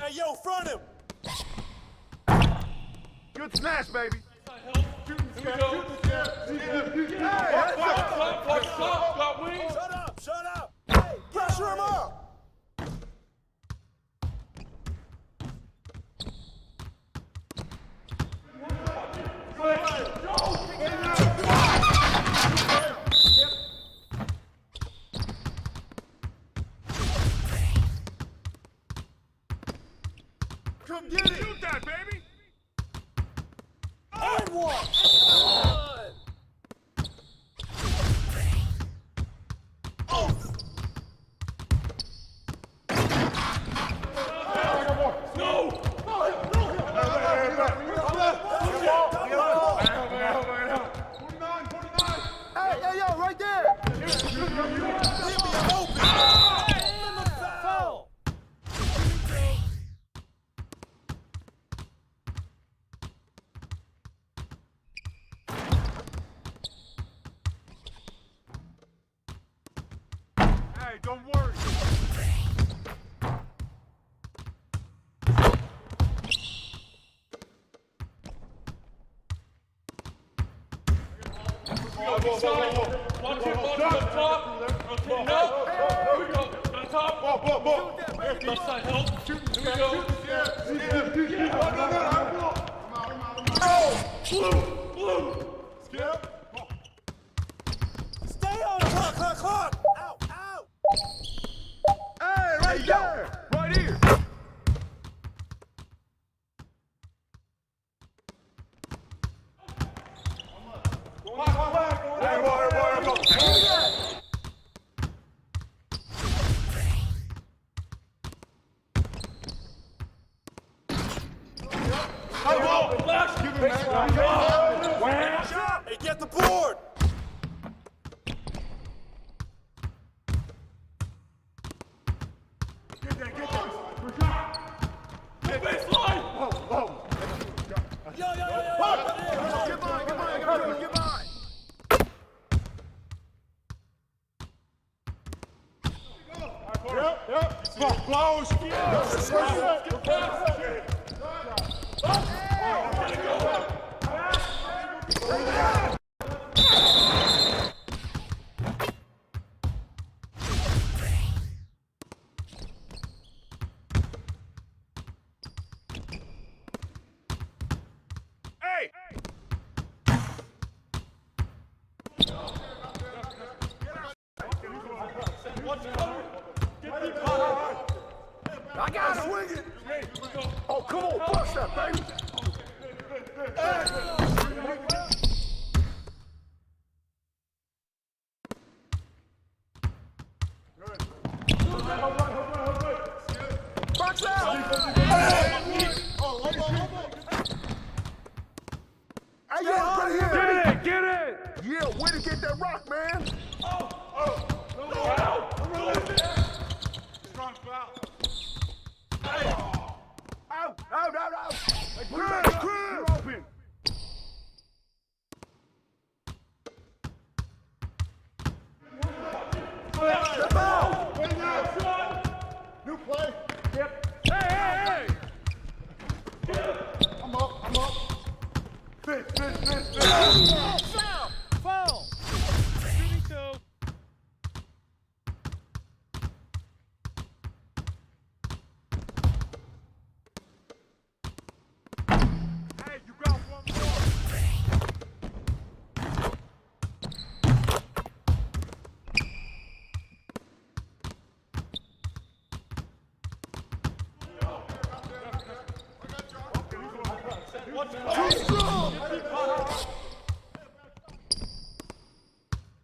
Hey, yo, front him! Good smash, baby. Here we go. Watch top, got wings. Shut up! Hey, pressure him up! Come get it. Shoot that, baby. And one! Hey, yo, right there! Foul! Hey, don't worry. Watch it on top. Okay, no. Here we go. On top. Left side help. Here we go. Blue. Skip. Stay on the clock! Out! Hey, right there. Right here. Hey, get the board! Baseline. Yo! Get mine! Close. Hey! I gotta swing it! Oh, come on, push that, baby! Box out! Hey, yeah, right here! Get it! Yeah, way to get that rock, man! Strong foul. Out! Crib! You're open. Step out! New play. Yep. Hey! I'm up. Fish. Foul! Shooting toe. Hey, you got one more.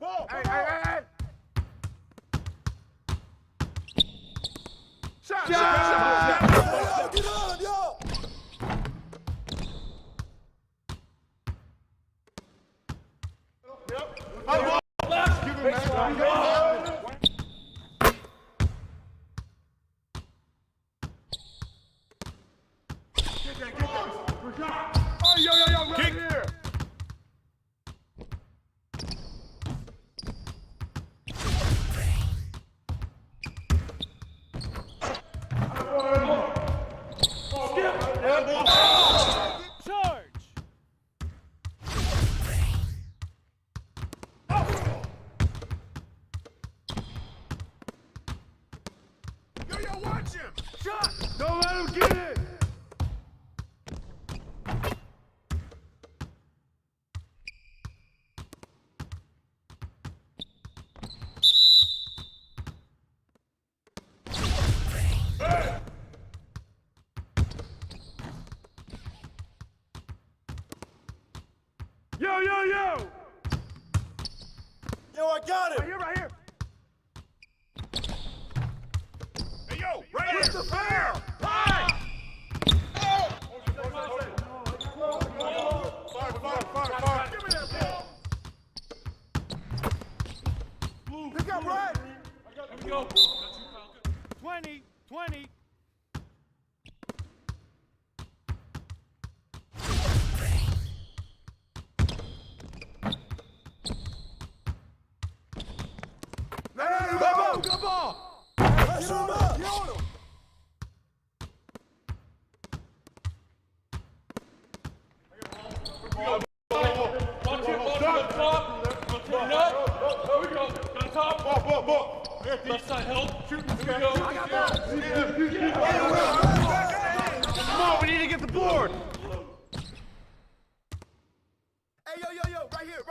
Hey. Shot! Get on, yo! Left. Give him that. Get that. Oh, yo, right here. Charge! Yo, watch him! Shot! Don't let him get it! Yo! Yo, I got him! Right here! Hey, yo, right here! What's the foul? Fire! Give me that ball! Pick up, right? Here we go. 20. Good ball! Pressure him up! Get on him! One, two, to the top. Rotate up. Here we go. To the top. Ball. Left side help. Here we go. Come on, we need to get the board! Hey, yo, right here!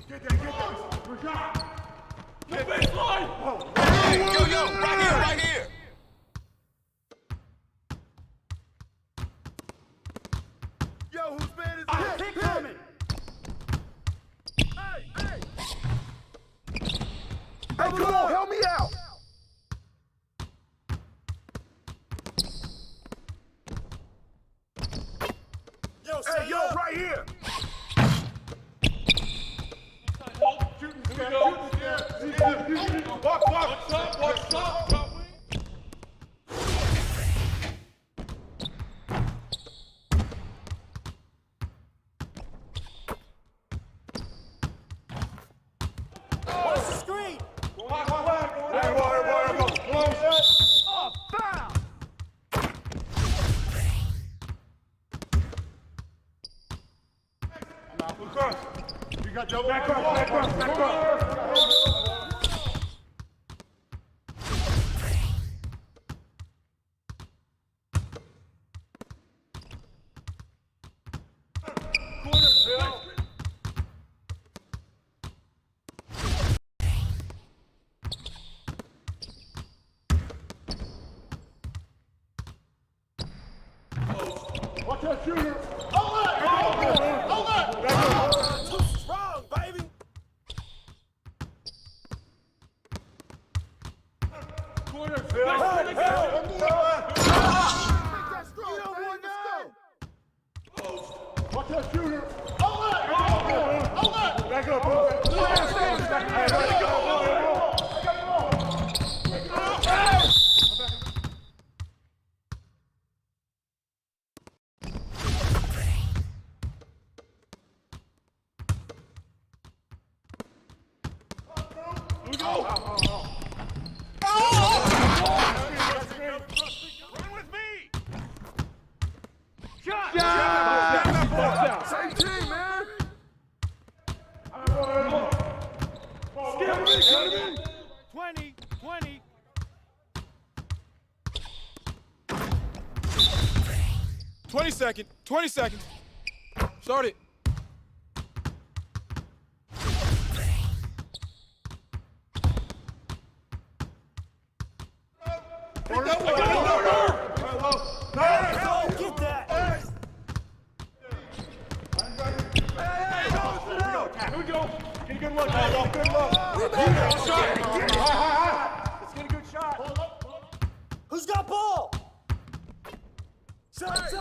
Get that! Good shot! The baseline. Yo, right here! Yo, whose man is this? Keep coming! Hey, come on, help me out! Yo, right here! Left side help. Here we go. Watch top. Top wing. Watch the screen! Oh, foul! You got double Back up! Watch that shooter! Too strong, baby! Corner. Watch that shooter! Back up, bro! Run with me! Shot! Same team, man! 20. 20 seconds. Start it. Get that! Here we go! Get a good look, man. Good look! Let's get a good shot! Who's got ball? Shot!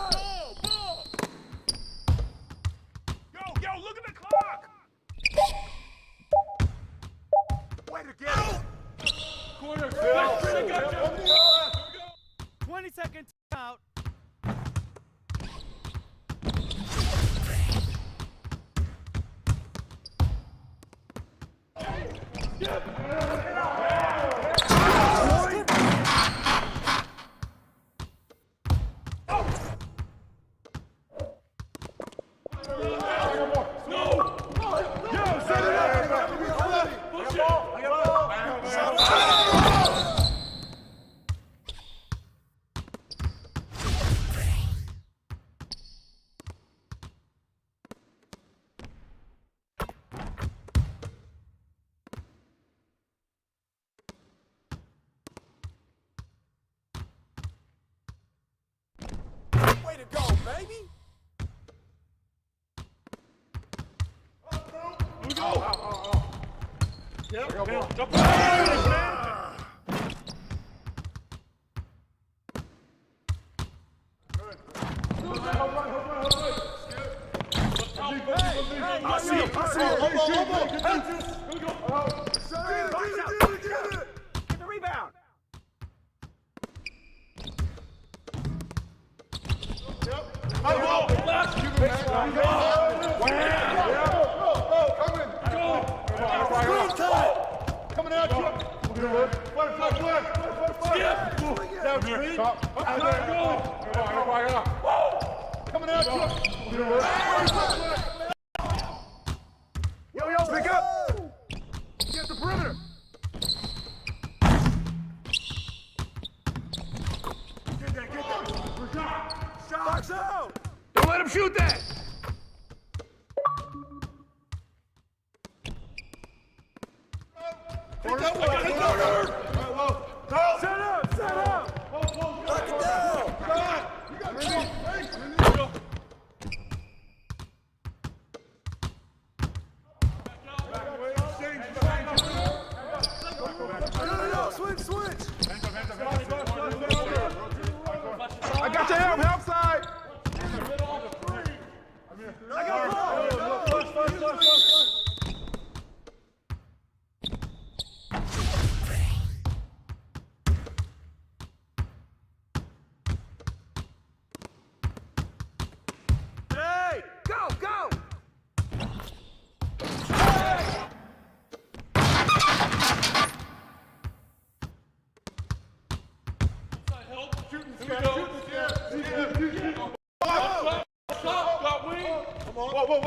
Yo, look at the clock! Way to get it! Corner. 20 seconds out. Way to go, baby! Here we go. Jump in. I see him! Get the rebound! Coming at you. Coming at you. Yo, pick up! Get the perimeter! Get that! Box out! Don't let him shoot that! Set up! Knock it down! No, switch! I got your help side! I got ball! Hey! Go!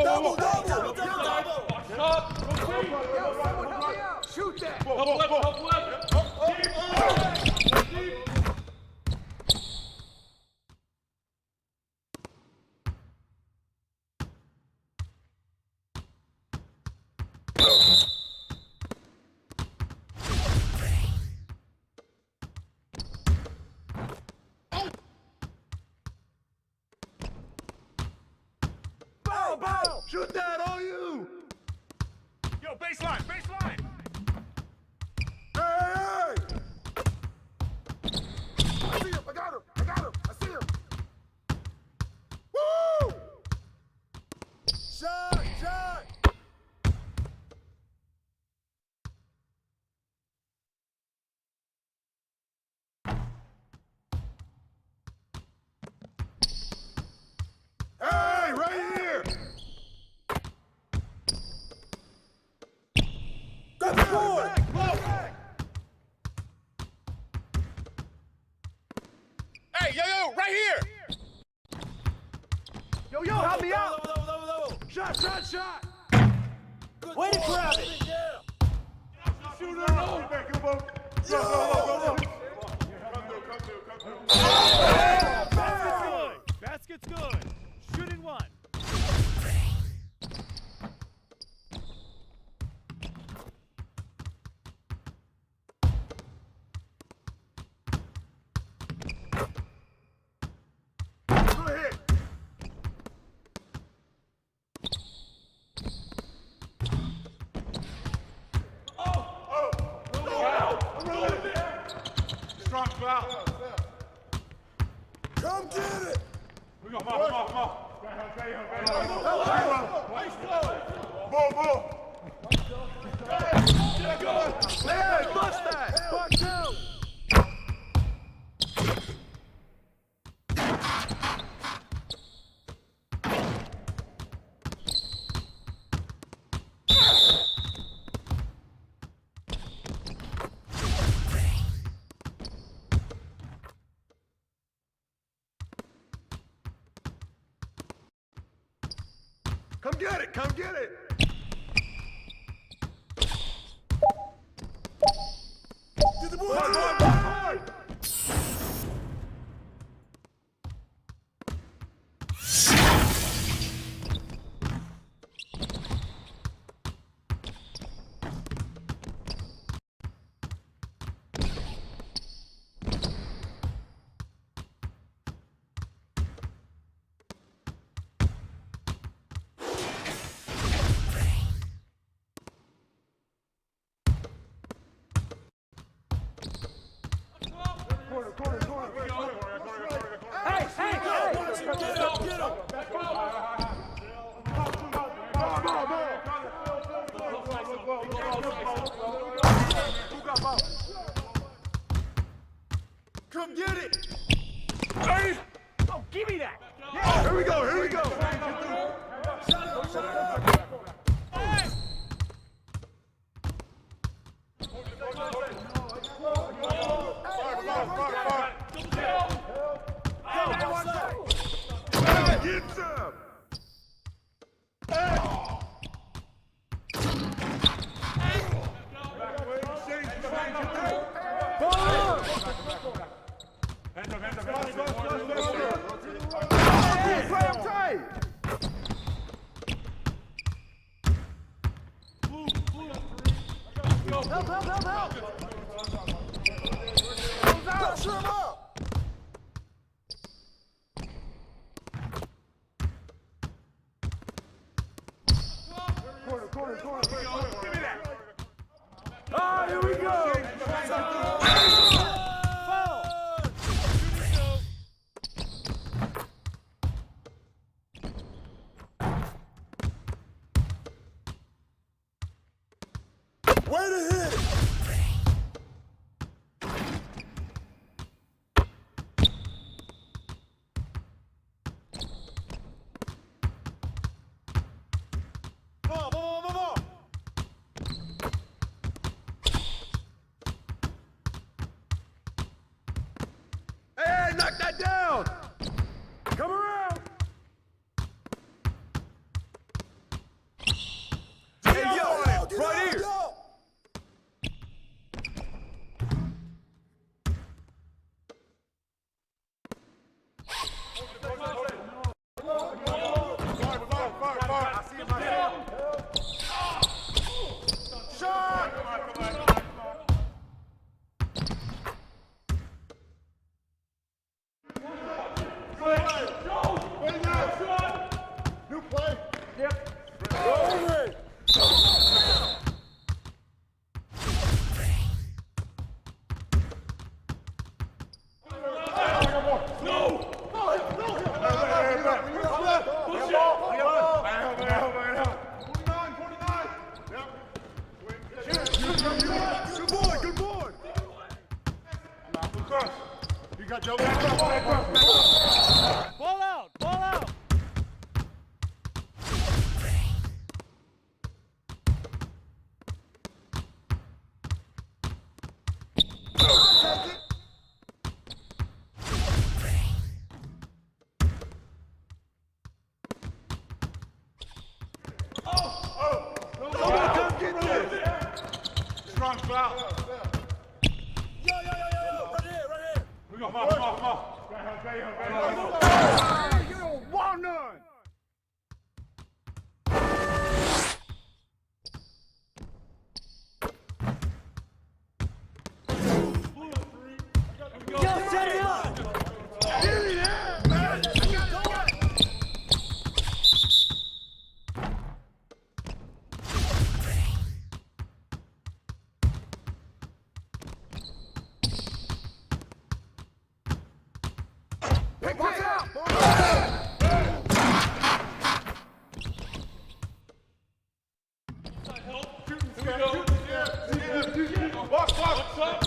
Double. Shoot that! Help left. Bow! Shoot that on you! Yo, baseline! Hey! I see him! I got him! I see him! Woo! Shot! Hey, right here! Grab the board! Hey, yo, right here! Yo, help me out! Shot! Way to grab it! Basket's good. Shooting one. Go ahead! Strong foul. Come get it! Come on. Bull! Hey, mustache! Box out! get it! Come get it! Get the boy! Boy! Come get it! Hey! Oh, give me that! Yeah. Here we go, here we go! Get some! Ah, here we go! Way to hit it! Hey, knock that down! Come around! Hey, yo, right here! New play. Yep. Rolling! Good boy, good boy! You got Joe. Ball out! Ball out! Come get this! Strong foul. Yo, right here, right here! Come on. You want none! Set it up! Give me that, man! Hey, watch out!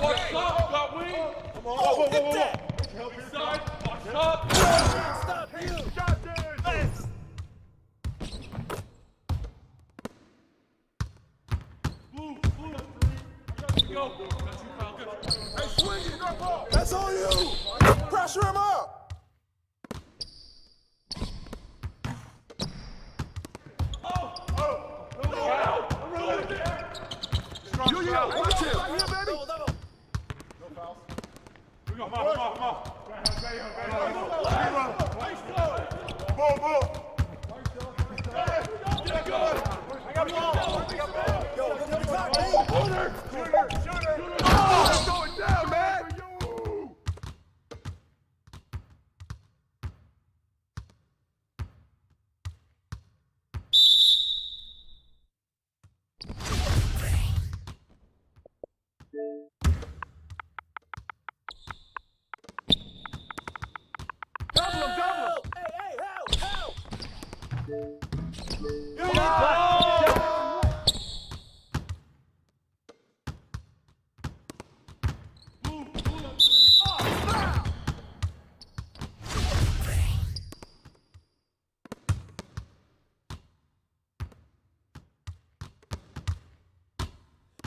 Watch up, got wing. Whoa. Inside, watch up. Stop you! Blue, go. That's you, pal. Good. Hey, swing it, no ball! That's on you! Pressure him up!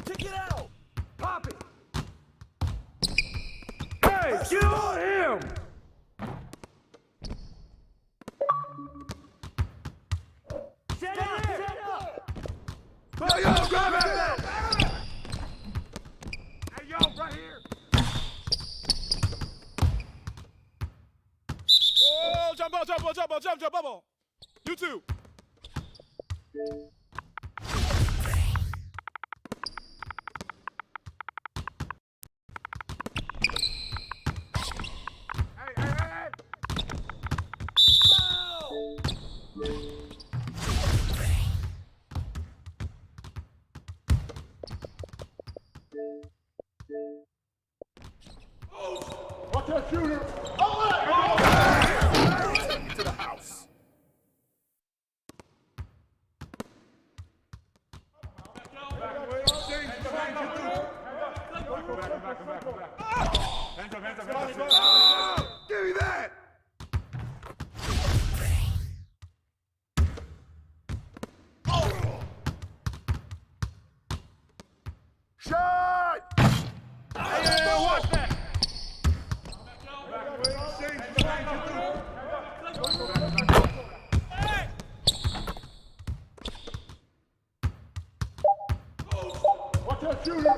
Take it out. Pop it. Hey, get on him! Set up. Set up. Hey, yo, grab it! Hey, yo, right here! Oh, jump ball, jump ball, jump ball, jump ball. You two. Hey! Watch that shooter. Take it to the house. Give me that! Shot! Hey, watch that. Watch that shooter.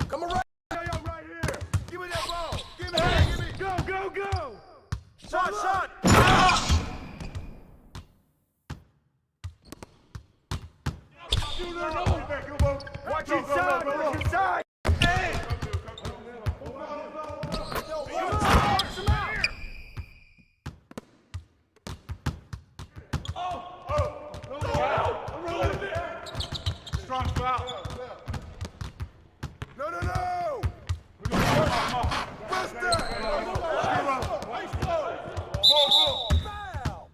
Come around! Yo, right here! Give me that ball! Give me that! Give me! Go, go, go! Shot! Watch inside! Watch inside! Hey! Strong foul. No! Buster! Foul!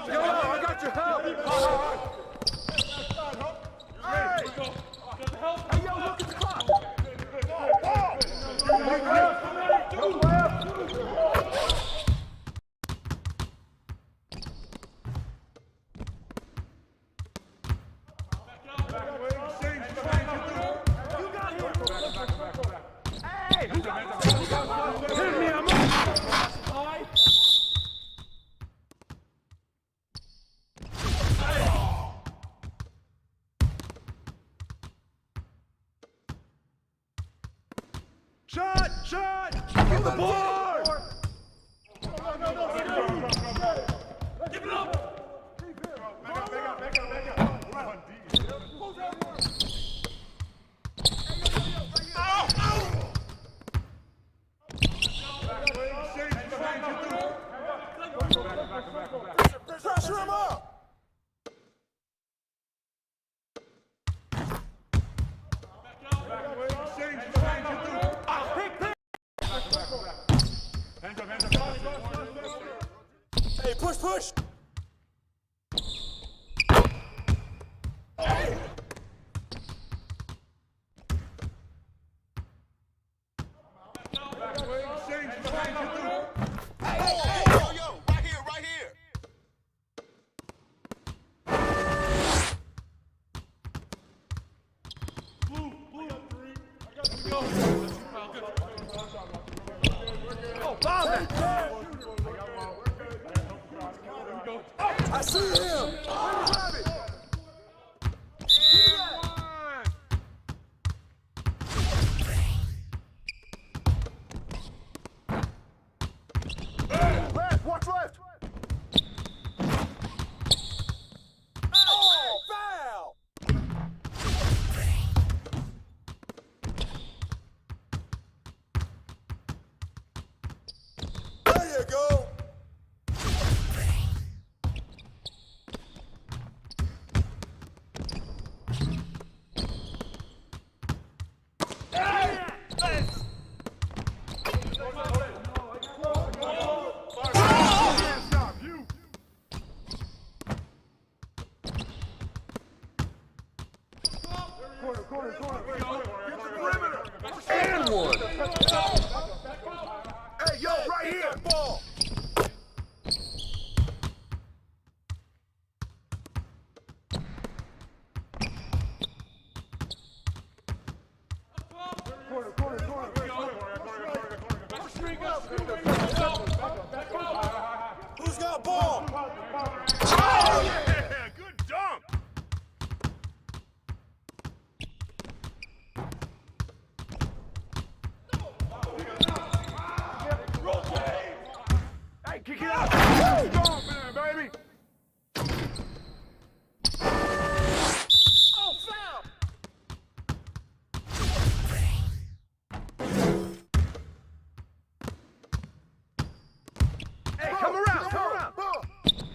Yo, I got your help! Hey! Hey, yo, look at the clock! Hey! Hit me, I'm Shot! Get the board! Give it up. Pressure him up! Hey, push! Hey! Yo, right here! Blue. I got to go. Oh, bomb it! I see him! Grab it! Left! Watch left! Oh, foul! Who's got ball? Oh, yeah! Good dunk! Hey, kick it out! Strong man, baby! Oh, foul! Hey, come around, come around!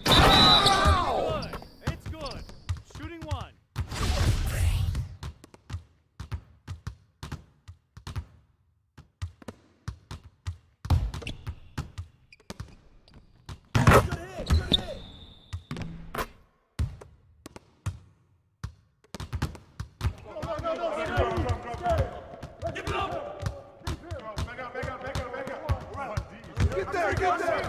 Good. It's good. Shooting one. Good hit, good hit. Get there, get there!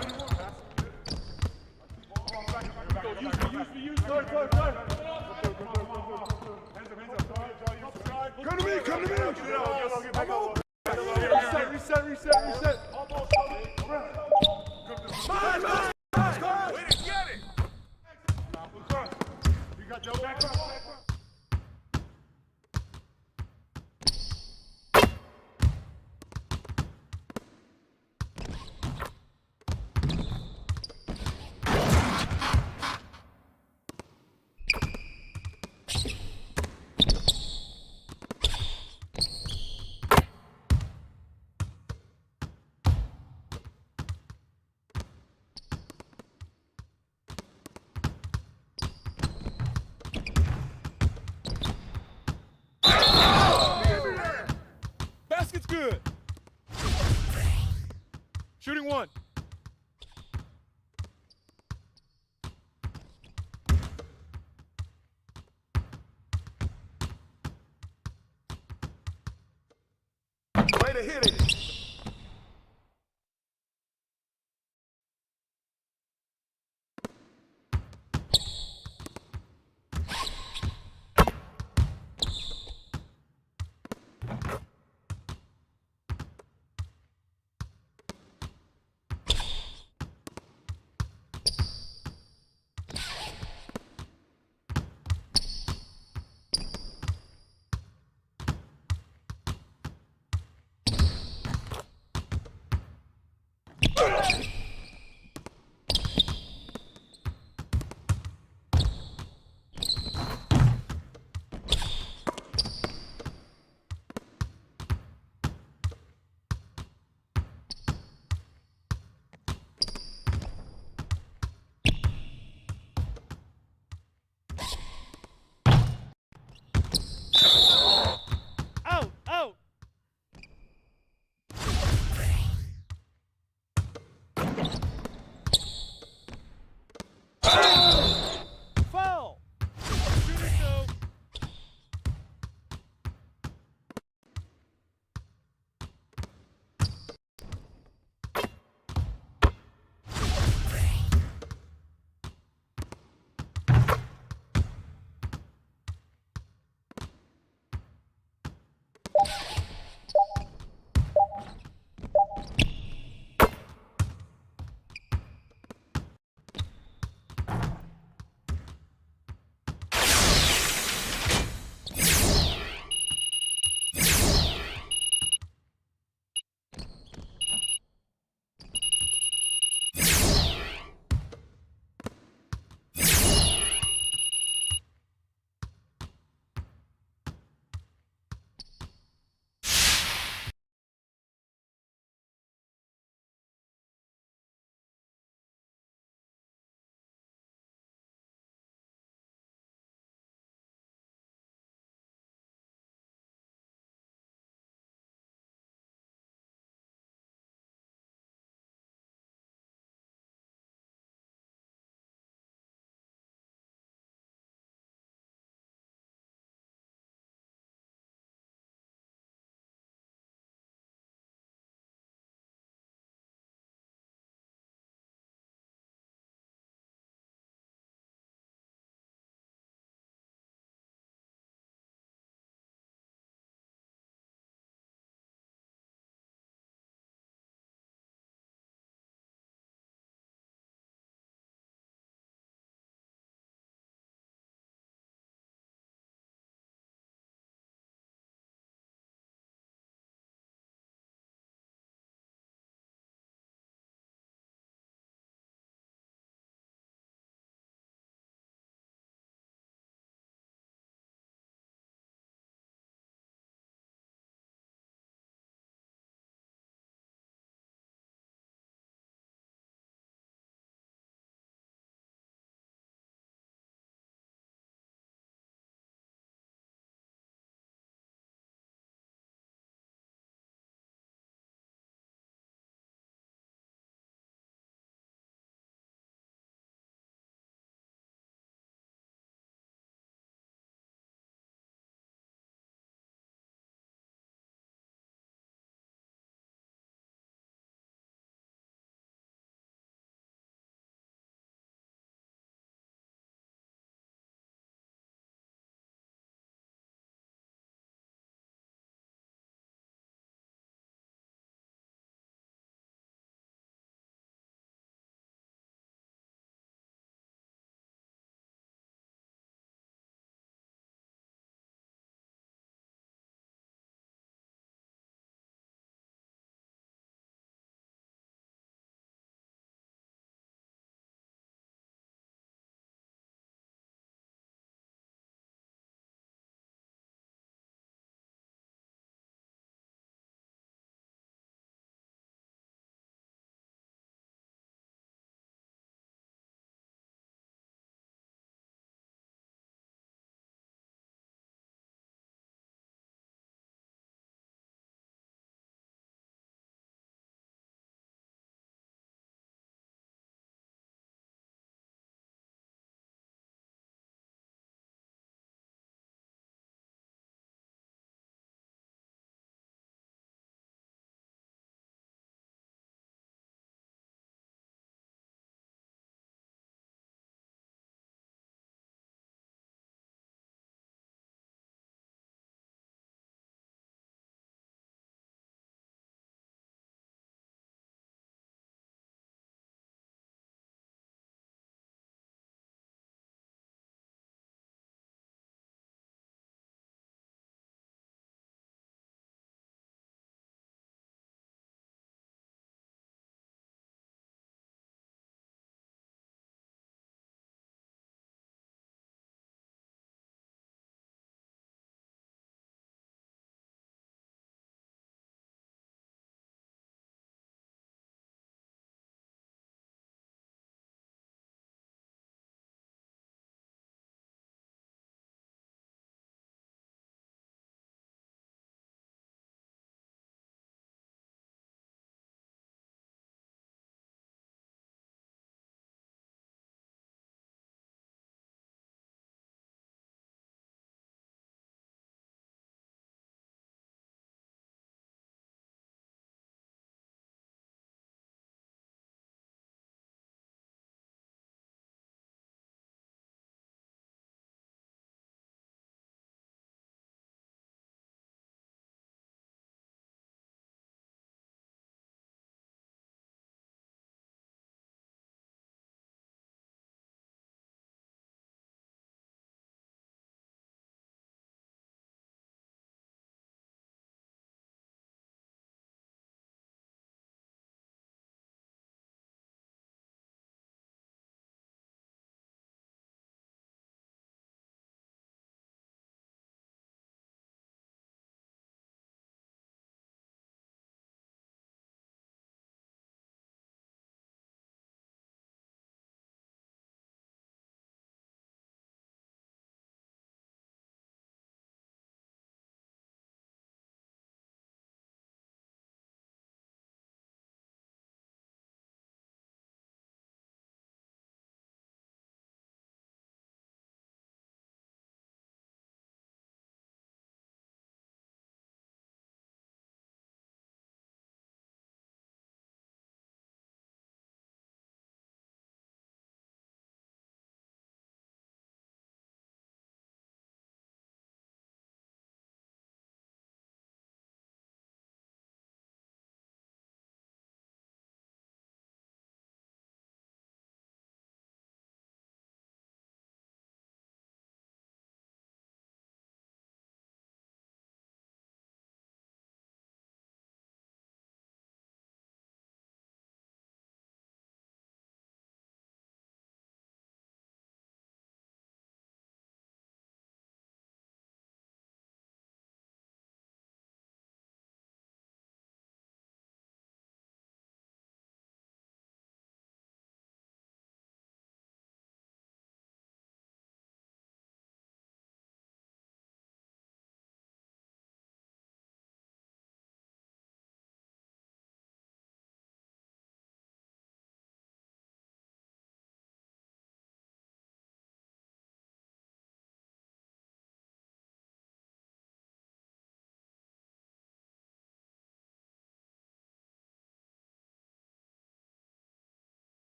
Come to me, come to me! Reset. Mine. Way to get it! You got your back up. Basket's good. Shooting one. Way to hit it!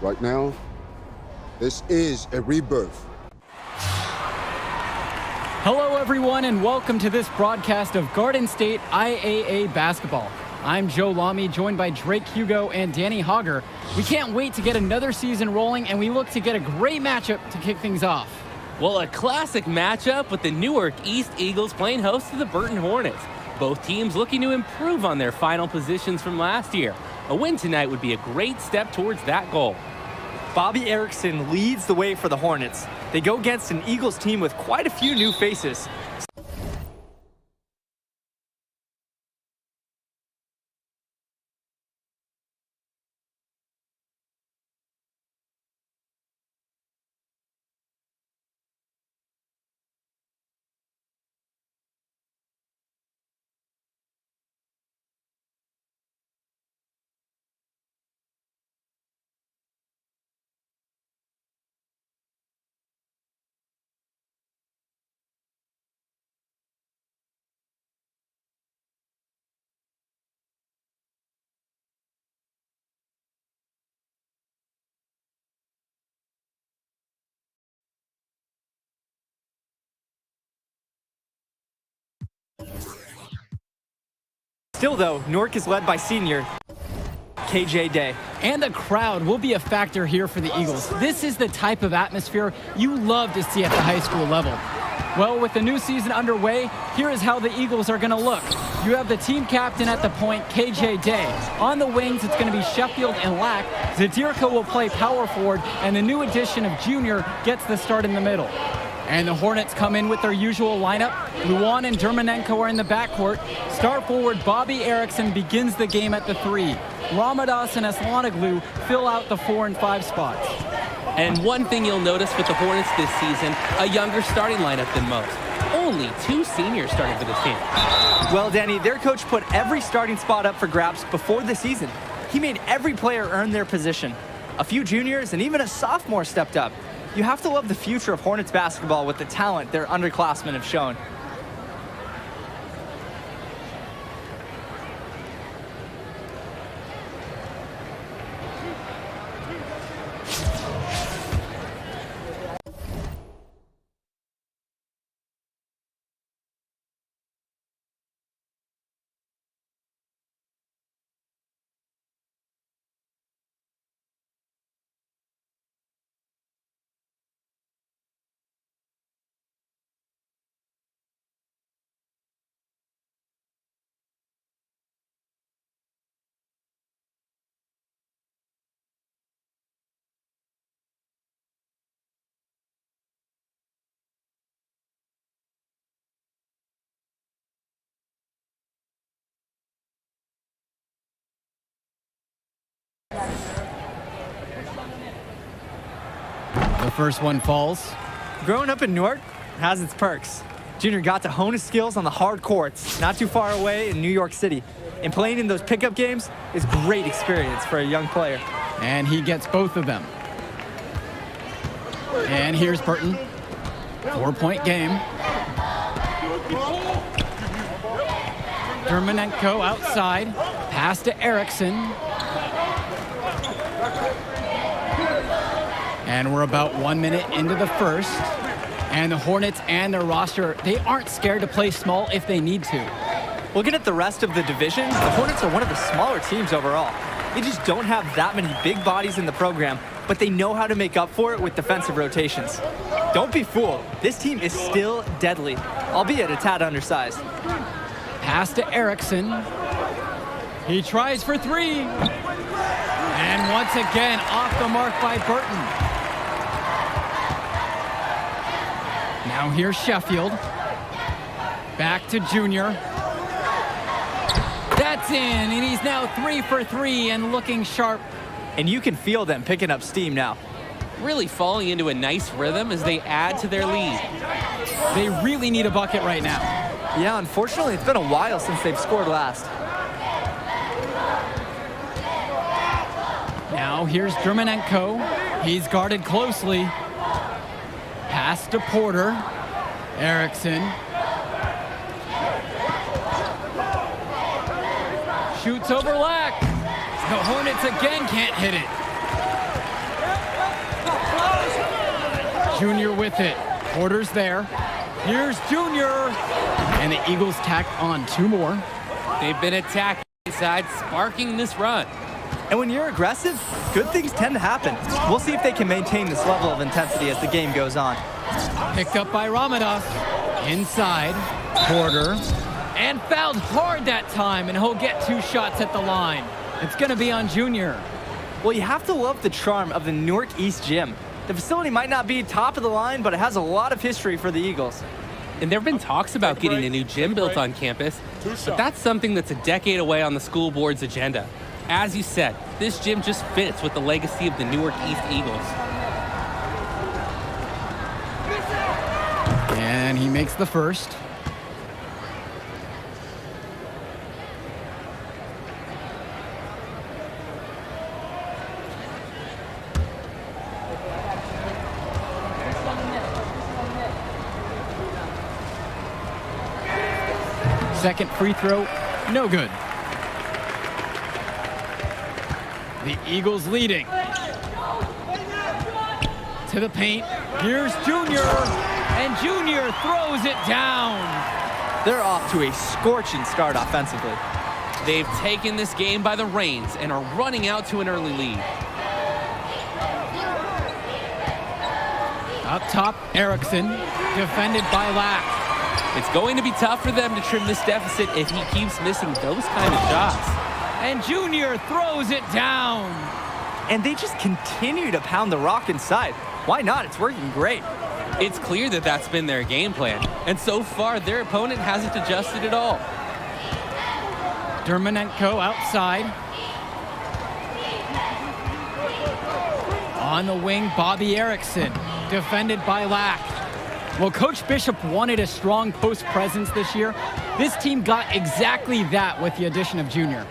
Right now, this is a rebirth. Hello, everyone, and welcome to this broadcast of Garden State IAA basketball. I'm Joe Lamy, joined by Drake Hugo and Danny Hogger. We can't wait to get another season rolling, and we look to get a great matchup to kick things off. Well, a classic matchup with the Newark East Eagles playing host to the Burton Hornets. Both teams looking to improve on their final positions from last year. A win tonight would be a great step towards that goal. Bobby Erickson leads the way for the Hornets. They go against an Eagles team with quite a few new faces. Still, though, Newark is led by senior KJ Day. And the crowd will be a factor here for the Eagles. This is the type of atmosphere you love to see at the high school level. Well, with the new season underway, here is how the Eagles are going to look. You have the team captain at the point, KJ Day. On the wings, it's going to be Sheffield and Lack. Zadirka will play power forward, and the new addition of Junior gets the start in the middle. And the Hornets come in with their usual lineup. Luan and Dermanenko are in the backcourt. Star forward Bobby Erickson begins the game at the 3. Ramadas and Aslanoglu fill out the 4 and 5 spots. And one thing you'll notice with the Hornets this season, a younger starting lineup than most. Only 2 seniors starting for this team. Well, Danny, their coach put every starting spot up for grabs before the season. He made every player earn their position. A few juniors and even a sophomore stepped up. You have to love the future of Hornets basketball with the talent their underclassmen have shown. The first one falls. Growing up in Newark has its perks. Junior got to hone his skills on the hard courts, not too far away in New York City. And playing in those pickup games is great experience for a young player. And he gets both of them. And here's Burton. 4-point game. Dermanenko outside. Pass to Erickson. And we're about 1 minute into the first. And the Hornets and their roster, they aren't scared to play small if they need to. Looking at the rest of the division, the Hornets are one of the smaller teams overall. They just don't have that many big bodies in the program, but they know how to make up for it with defensive rotations. Don't be fooled. This team is still deadly, albeit a tad undersized. Pass to Erickson. He tries for three. And once again, off the mark by Burton. Now here's Sheffield. Back to Junior. That's in, and he's now 3 for 3 and looking sharp. And you can feel them picking up steam now. Really falling into a nice rhythm as they add to their lead. They really need a bucket right now. Yeah, unfortunately, it's been a while since they've scored last. Now here's Dermonenko. He's guarded closely. Pass to Porter. Erickson. Shoots over Lack. The Hornets again can't hit it. Junior with it. Porter's there. Here's Junior. And the Eagles tack on 2 more. They've been attacking inside, sparking this run. And when you're aggressive, good things tend to happen. We'll see if they can maintain this level of intensity as the game goes on. Picked up by Ramadas. Inside. Porter. And fouled hard that time, and he'll get 2 shots at the line. It's going to be on Junior. Well, you have to love the charm of the Newark East Gym. The facility might not be top of the line, but it has a lot of history for the Eagles. And there have been talks about getting a new gym built on campus, but that's something that's a decade away on the school board's agenda. As you said, this gym just fits with the legacy of the Newark East Eagles. And he makes the first. Second free throw, no good. The Eagles leading. To the paint. Here's Junior. And Junior throws it down. They're off to a scorching start offensively. They've taken this game by the reins and are running out to an early lead. Up top, Erickson. Defended by Lack. It's going to be tough for them to trim this deficit if he keeps missing those kind of shots. And Junior throws it down. And they just continue to pound the rock inside. Why not? It's working great. It's clear that that's been their game plan. And so far, their opponent hasn't adjusted at all. Dermonenko outside. On the wing, Bobby Erickson. Defended by Lack. Well, Coach Bishop wanted a strong post presence this year. This team got exactly that with the addition of Junior.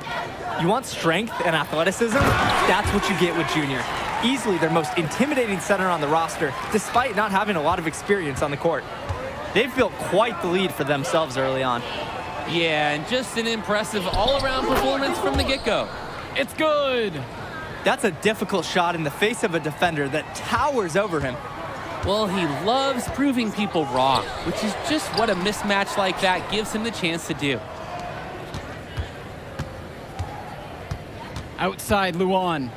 You want strength and athleticism? That's what you get with Junior. Easily their most intimidating center on the roster, despite not having a lot of experience on the court. They've built quite the lead for themselves early on. Yeah, and just an impressive all-around performance from the get-go. It's good. That's a difficult shot in the face of a defender that towers over him. Well, he loves proving people wrong, which is just what a mismatch like that gives him the chance to do. Outside, Luan.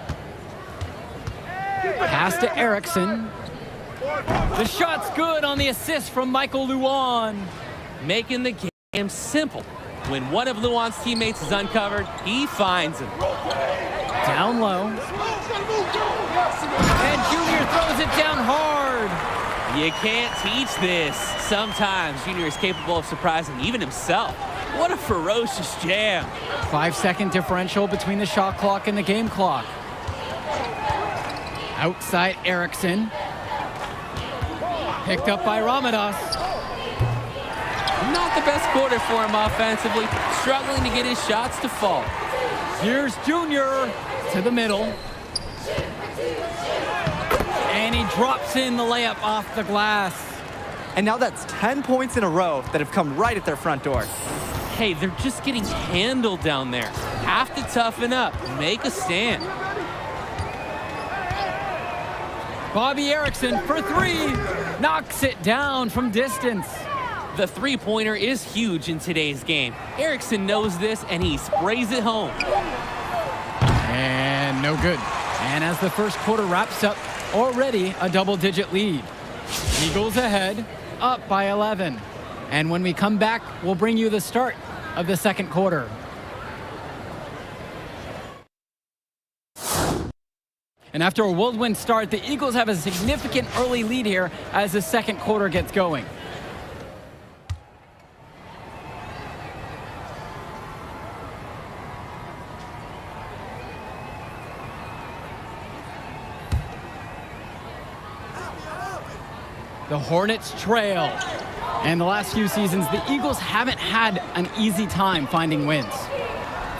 Pass to Erickson. The shot's good on the assist from Michael Luan. Making the game simple. When one of Luan's teammates is uncovered, he finds him. Down low. And Junior throws it down hard. You can't teach this. Sometimes Junior is capable of surprising even himself. What a ferocious jam. 5-second differential between the shot clock and the game clock. Outside Erickson. Picked up by Ramadas. Not the best quarter for him offensively. Struggling to get his shots to fall. Here's Junior to the middle. And he drops in the layup off the glass. And now that's 10 points in a row that have come right at their front door. Hey, they're just getting handled down there. Have to toughen up, make a stand. Bobby Erickson for three. Knocks it down from distance. The three-pointer is huge in today's game. Erickson knows this, and he sprays it home. And no good. And as the first quarter wraps up, already a double-digit lead. Eagles ahead, up by 11. And when we come back, we'll bring you the start of the second quarter. And after a whirlwind start, the Eagles have a significant early lead here as the second quarter gets going. The Hornets trail. And the last few seasons, the Eagles haven't had an easy time finding wins.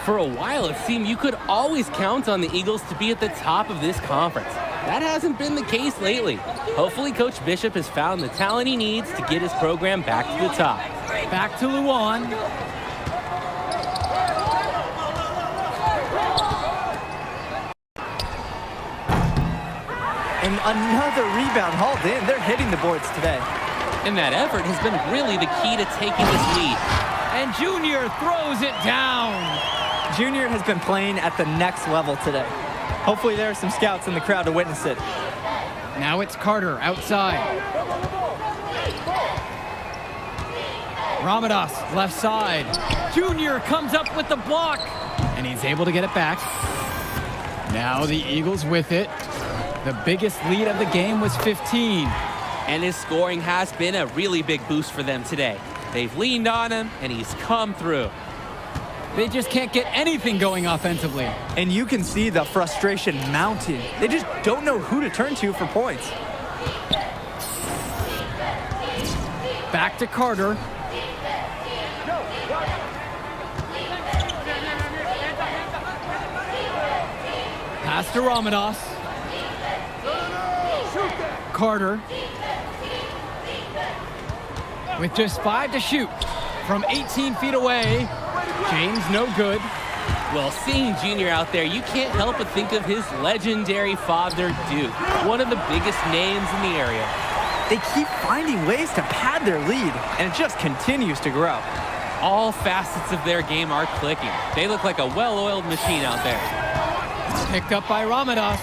For a while, it seemed you could always count on the Eagles to be at the top of this conference. That hasn't been the case lately. Hopefully, Coach Bishop has found the talent he needs to get his program back to the top. Back to Luan. And another rebound hauled in. They're hitting the boards today. And that effort has been really the key to taking this lead. And Junior throws it down. Junior has been playing at the next level today. Hopefully there are some scouts in the crowd to witness it. Now it's Carter outside. Ramadas left side. Junior comes up with the block. And he's able to get it back. Now the Eagles with it. The biggest lead of the game was 15. And his scoring has been a really big boost for them today. They've leaned on him, and he's come through. They just can't get anything going offensively. And you can see the frustration mounting. They just don't know who to turn to for points. Back to Carter. Pass to Ramadas. Carter. With just 5 to shoot from 18 feet away. James, no good. Well, seeing Junior out there, you can't help but think of his legendary father, Duke, one of the biggest names in the area. They keep finding ways to pad their lead, and it just continues to grow. All facets of their game are clicking. They look like a well-oiled machine out there. Picked up by Ramadas.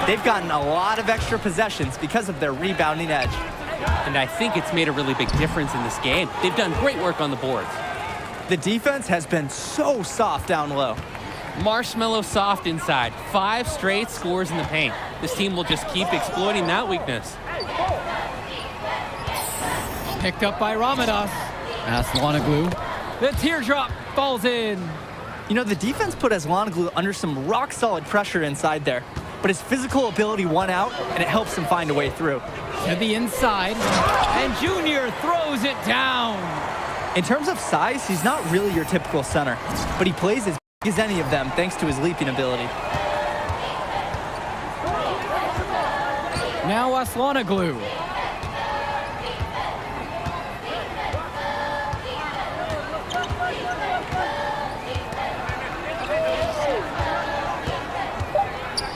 They've gotten a lot of extra possessions because of their rebounding edge. And I think it's made a really big difference in this game. They've done great work on the boards. The defense has been so soft down low. Marshmallow soft inside. 5 straight scores in the paint. This team will just keep exploiting that weakness. Picked up by Ramadas. Aslanoglu. The teardrop falls in. You know, the defense put Aslanoglu under some rock-solid pressure inside there. But his physical ability won out, and it helps him find a way through. To the inside, and Junior throws it down. In terms of size, he's not really your typical center, but he plays as big as any of them thanks to his leaping ability. Now Aslanoglu.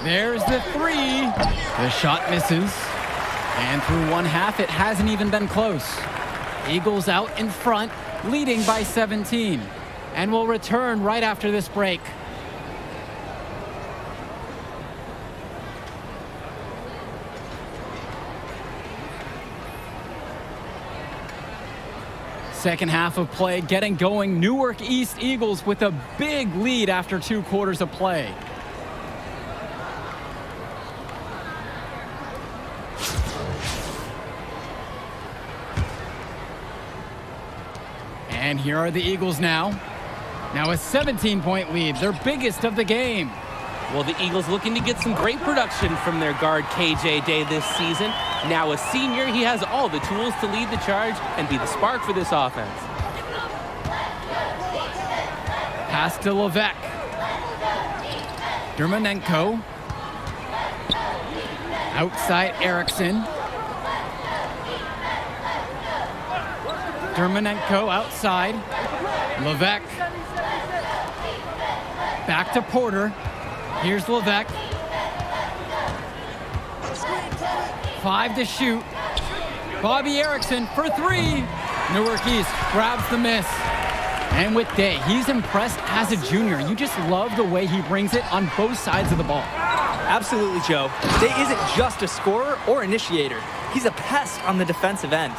There's the 3. The shot misses. And through one half, it hasn't even been close. Eagles out in front, leading by 17. And will return right after this break. Second half of play getting going. Newark East Eagles with a big lead after 2 quarters of play. And here are the Eagles now. Now a 17-point lead, their biggest of the game. Well, the Eagles looking to get some great production from their guard KJ Day this season. Now a senior, he has all the tools to lead the charge and be the spark for this offense. Pass to Levesque. Dermanenko. Outside Erickson. Dermanenko outside. Levesque. Back to Porter. Here's Levesque. 5 to shoot. Bobby Erickson for three. Newark East grabs the miss. And with Day, he's impressed as a junior. You just love the way he brings it on both sides of the ball. Absolutely, Joe. Day isn't just a scorer or initiator. He's a pest on the defensive end.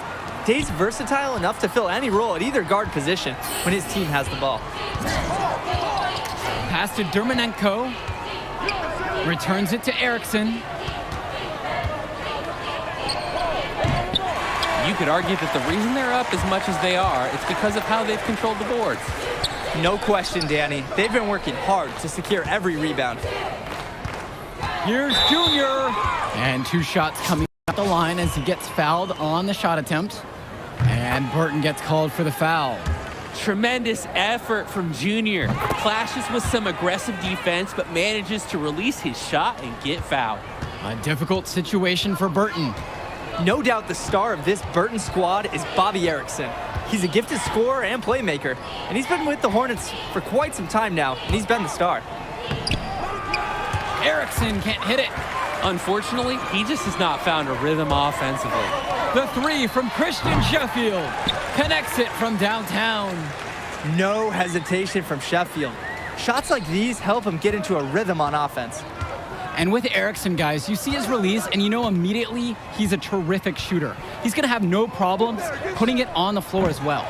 Day's versatile enough to fill any role at either guard position when his team has the ball. Pass to Dermanenko. Returns it to Erickson. You could argue that the reason they're up as much as they are is because of how they've controlled the boards. No question, Danny. They've been working hard to secure every rebound. Here's Junior. And two shots coming up the line as he gets fouled on the shot attempt. And Burton gets called for the foul. Tremendous effort from Junior. Clashes with some aggressive defense, but manages to release his shot and get fouled. A difficult situation for Burton. No doubt the star of this Burton squad is Bobby Erickson. He's a gifted scorer and playmaker, and he's been with the Hornets for quite some time now, and he's been the star. Erickson can't hit it. Unfortunately, he just has not found a rhythm offensively. The three from Christian Sheffield. Connects it from downtown. No hesitation from Sheffield. Shots like these help him get into a rhythm on offense. And with Erickson, guys, you see his release, and you know immediately he's a terrific shooter. He's going to have no problems putting it on the floor as well.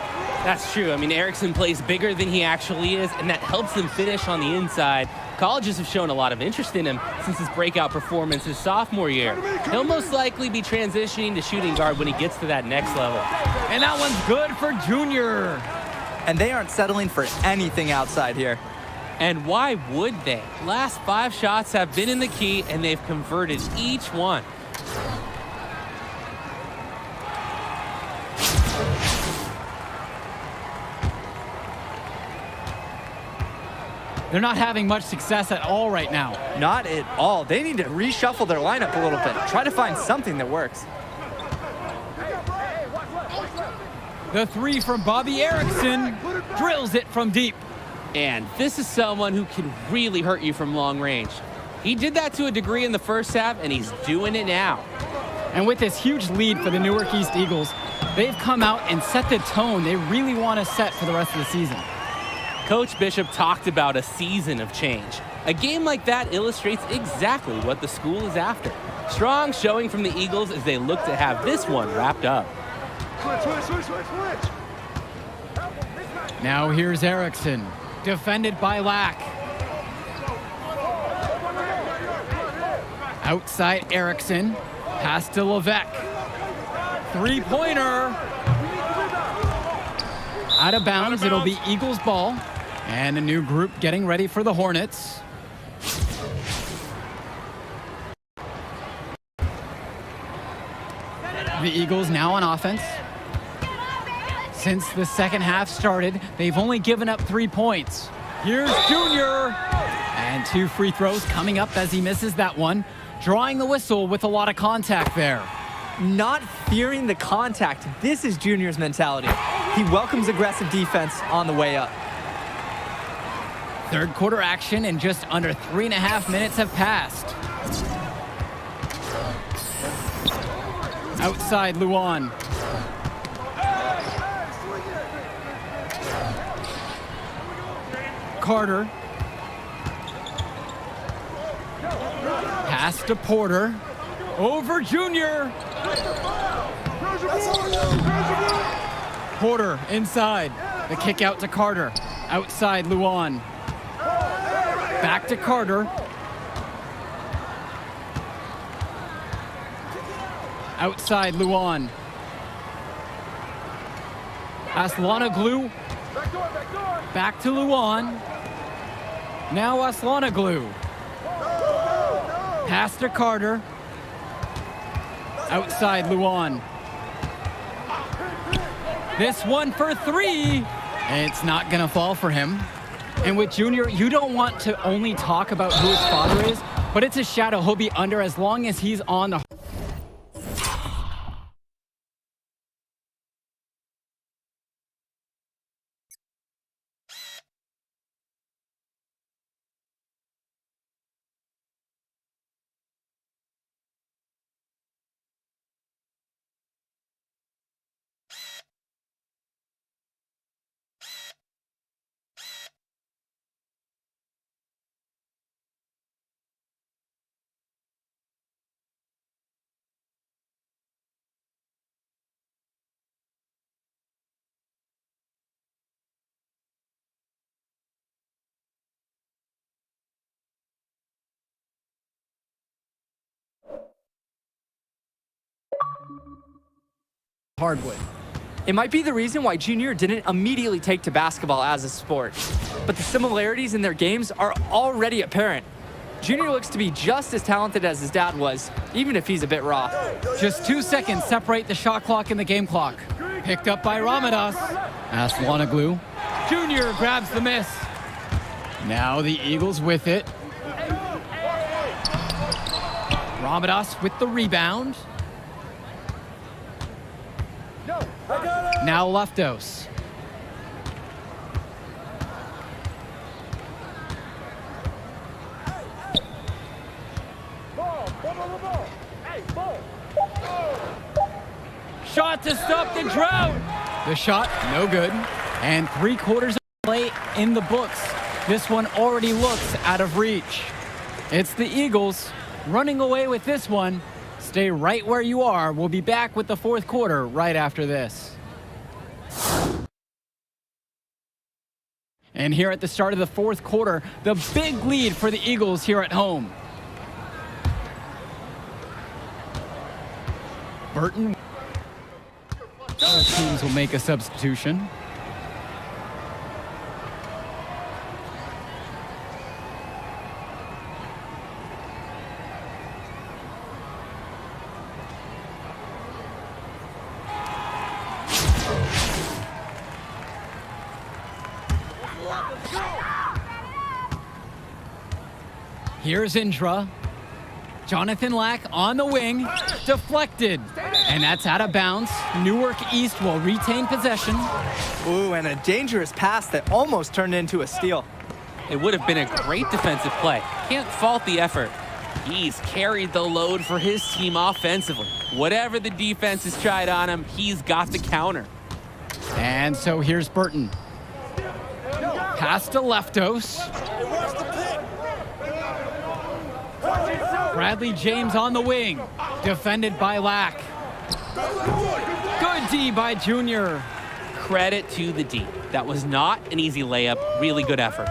That's true. I mean, Erickson plays bigger than he actually is, and that helps him finish on the inside. Colleges have shown a lot of interest in him since his breakout performance his sophomore year. He'll most likely be transitioning to shooting guard when he gets to that next level. And that one's good for Junior. And they aren't settling for anything outside here. And why would they? Last 5 shots have been in the key, and they've converted each one. They're not having much success at all right now. Not at all. They need to reshuffle their lineup a little bit. Try to find something that works. The three from Bobby Erickson drills it from deep. And this is someone who can really hurt you from long range. He did that to a degree in the first half, and he's doing it now. And with this huge lead for the Newark East Eagles, they've come out and set the tone they really want to set for the rest of the season. Coach Bishop talked about a season of change. A game like that illustrates exactly what the school is after. Strong showing from the Eagles as they look to have this one wrapped up. Switch. Now here's Erickson, defended by Lack. Outside Erickson, pass to Levesque. Three-pointer. Out of bounds, it'll be Eagles ball. And a new group getting ready for the Hornets. The Eagles now on offense. Since the second half started, they've only given up 3 points. Here's Junior. And 2 free throws coming up as he misses that one. Drawing the whistle with a lot of contact there. Not fearing the contact. This is Junior's mentality. He welcomes aggressive defense on the way up. Third quarter action, and just under 3.5 minutes have passed. Outside Luan. Carter. Pass to Porter. Over Junior. Porter inside. The kick out to Carter. Outside Luan. Back to Carter. Outside Luan. Aslanoglu. Back to Luan. Now Aslanoglu. Pass to Carter. Outside Luan. This one for 3. It's not going to fall for him. And with Junior, you don't want to only talk about who his father is, but it's a shadow he'll be under as long as he's on the hardwood. It might be the reason why Junior didn't immediately take to basketball as a sport. But the similarities in their games are already apparent. Junior looks to be just as talented as his dad was, even if he's a bit raw. Just 2 seconds separate the shot clock and the game clock. Picked up by Ramadas. Aslanoglu. Junior grabs the miss. Now the Eagles with it. Ramadas with the rebound. Now Leftos. Shot to stop the drought. The shot, no good. And 3/4 of play in the books. This one already looks out of reach. It's the Eagles running away with this one. Stay right where you are. We'll be back with the fourth quarter right after this. And here at the start of the fourth quarter, the big lead for the Eagles here at home. Burton. Both teams will make a substitution. Here's Indra. Jonathan Lack on the wing, deflected, and that's out of bounds. Newark East will retain possession. Ooh, and a dangerous pass that almost turned into a steal. It would have been a great defensive play. Can't fault the effort. He's carried the load for his team offensively. Whatever the defense has tried on him, he's got the counter. And so here's Burton. Pass to Leftos. Bradley James on the wing, defended by Lack. Good D by Junior. Credit to the D. That was not an easy layup. Really good effort.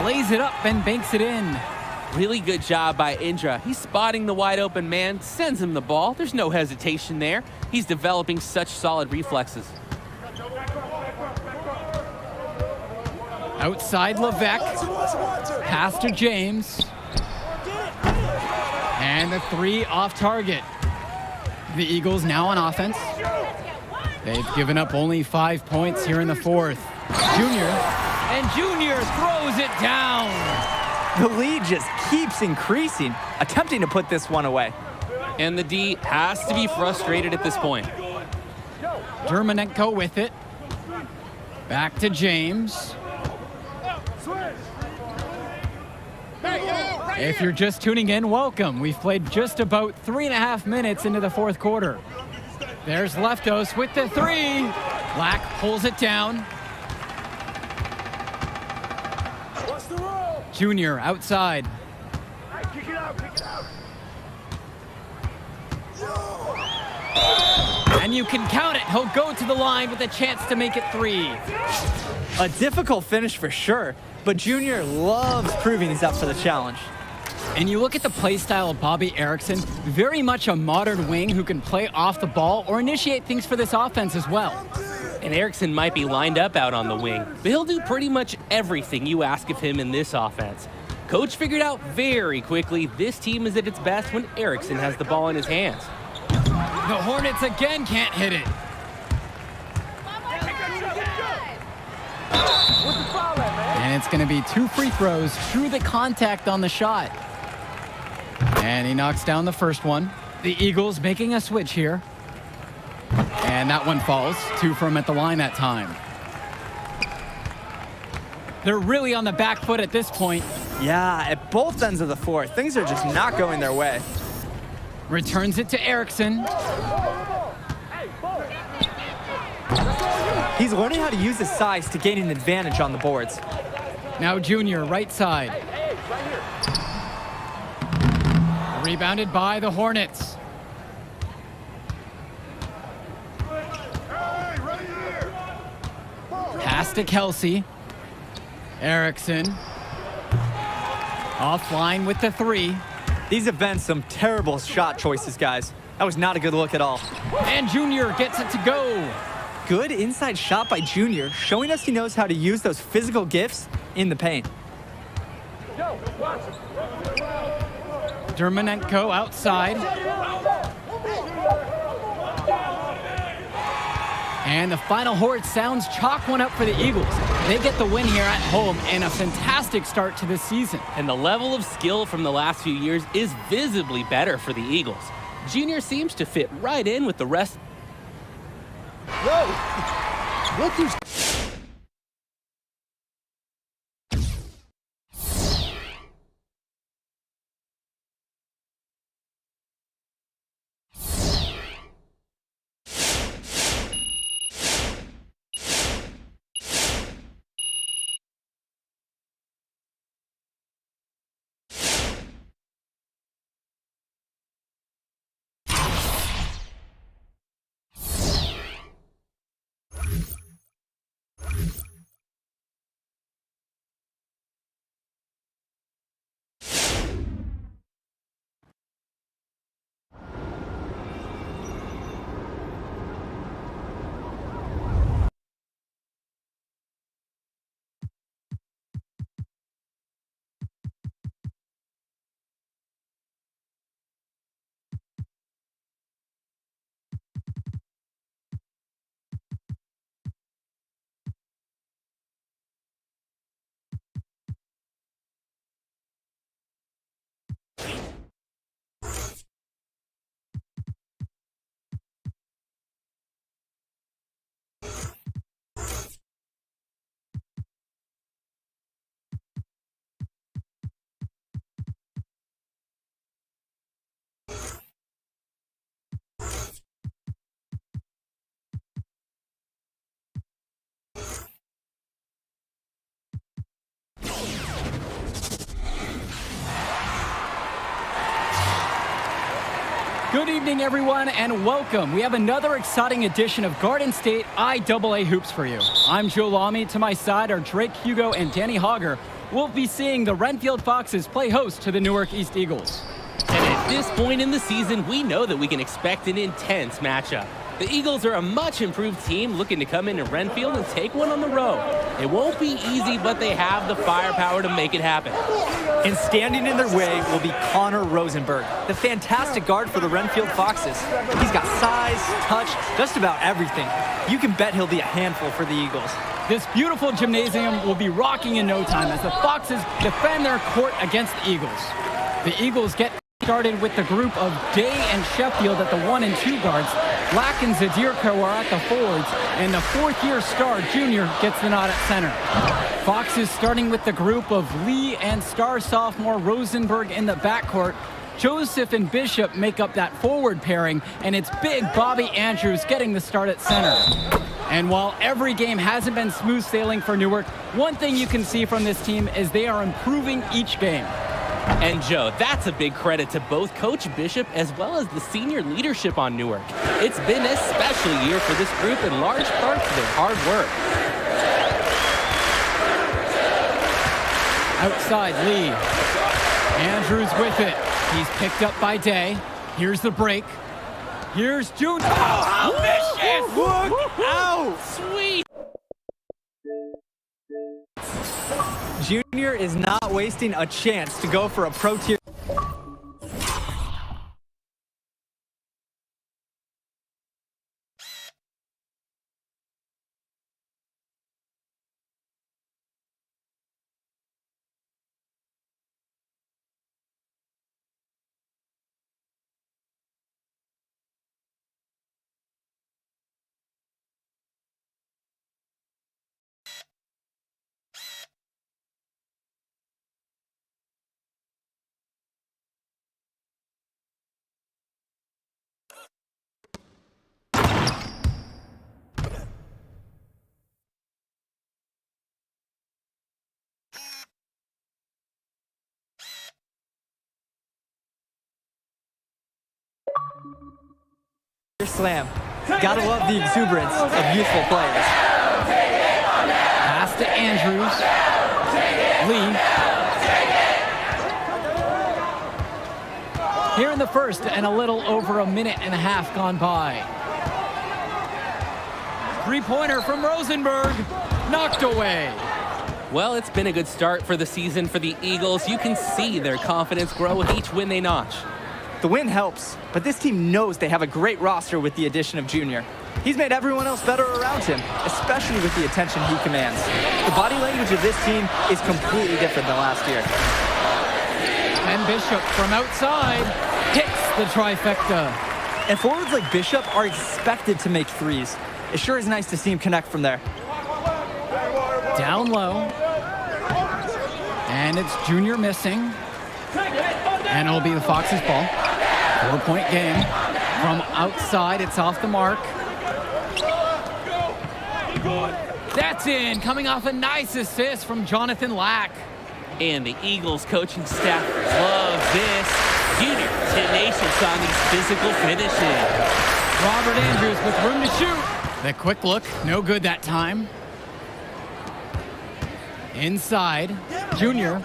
Lays it up and banks it in. Really good job by Indra. He's spotting the wide open man, sends him the ball. There's no hesitation there. He's developing such solid reflexes. Outside Levesque. Pass to James. And the three off target. The Eagles now on offense. They've given up only 5 points here in the fourth. Junior, and Junior throws it down. The lead just keeps increasing, attempting to put this one away. And the D has to be frustrated at this point. Dermanenko with it. Back to James. If you're just tuning in, welcome. We've played just about 3.5 minutes into the fourth quarter. There's Leftos with the three. Lack pulls it down. Junior outside. And you can count it. He'll go to the line with a chance to make it 3. A difficult finish for sure, but Junior loves proving he's up for the challenge. And you look at the play style of Bobby Erickson, very much a modern wing who can play off the ball or initiate things for this offense as well. And Erickson might be lined up out on the wing, but he'll do pretty much everything you ask of him in this offense. Coach figured out very quickly this team is at its best when Erickson has the ball in his hands. The Hornets again can't hit it. And it's going to be 2 free throws through the contact on the shot. And he knocks down the first one. The Eagles making a switch here. And that one falls. 2 from at the line that time. They're really on the back foot at this point. Yeah, at both ends of the fourth, things are just not going their way. Returns it to Erickson. He's learning how to use his size to gain an advantage on the boards. Now Junior, right side. Rebounded by the Hornets. Pass to Kelsey. Erickson. Offline with the 3. These have been some terrible shot choices, guys. That was not a good look at all. And Junior gets it to go. Good inside shot by Junior, showing us he knows how to use those physical gifts in the paint. Dermanenko outside. And the final horn sounds, chalk one up for the Eagles. They get the win here at home and a fantastic start to this season. And the level of skill from the last few years is visibly better for the Eagles. Junior seems to fit right in with the rest. Whoa! Look who's... Good evening, everyone, and welcome. We have another exciting edition of Garden State IAA Hoops for you. I'm Joe Lamy. To my side are Drake Hugo and Danny Hogger. We'll be seeing the Renfield Foxes play host to the Newark East Eagles. And at this point in the season, we know that we can expect an intense matchup. The Eagles are a much improved team looking to come into Renfield and take one on the road. It won't be easy, but they have the firepower to make it happen. And standing in their way will be Connor Rosenberg, the fantastic guard for the Renfield Foxes. He's got size, touch, just about everything. You can bet he'll be a handful for the Eagles. This beautiful gymnasium will be rocking in no time as the Foxes defend their court against the Eagles. The Eagles get started with the group of Day and Sheffield at the 1 and 2 guards. Black and Zadirko are at the forwards, and the fourth-year star, Junior, gets the nod at center. Foxes starting with the group of Lee and star sophomore Rosenberg in the backcourt. Joseph and Bishop make up that forward pairing, and it's big Bobby Andrews getting the start at center. And while every game hasn't been smooth sailing for Newark, one thing you can see from this team is they are improving each game. And Joe, that's a big credit to both Coach Bishop as well as the senior leadership on Newark. It's been a special year for this group in large part to their hard work. Outside Lee. Andrews with it. He's picked up by Day. Here's the break. Here's Junior. Oh, how vicious! Look out! Sweet! Junior is not wasting a chance to go for a pro-tier. Slam. Gotta love the exuberance of youthful players. Pass to Andrews. Lee. here in the first and a little over a minute and a half gone by. Three-pointer from Rosenberg, knocked away. Well, it's been a good start for the season for the Eagles. You can see their confidence grow with each win they notch. The win helps, but this team knows they have a great roster with the addition of Junior. He's made everyone else better around him, especially with the attention he commands. The body language of this team is completely different than last year. And Bishop from outside hits the trifecta. And forwards like Bishop are expected to make threes. It sure is nice to see him connect from there. Down low. And it's Junior missing. And it'll be the Foxes' ball. 4-point game. From outside, it's off the mark. That's in, coming off a nice assist from Jonathan Lack. And the Eagles coaching staff loves this. Junior tenacious on these physical finishes. Robert Andrews with room to shoot. The quick look, no good that time. Inside, Junior.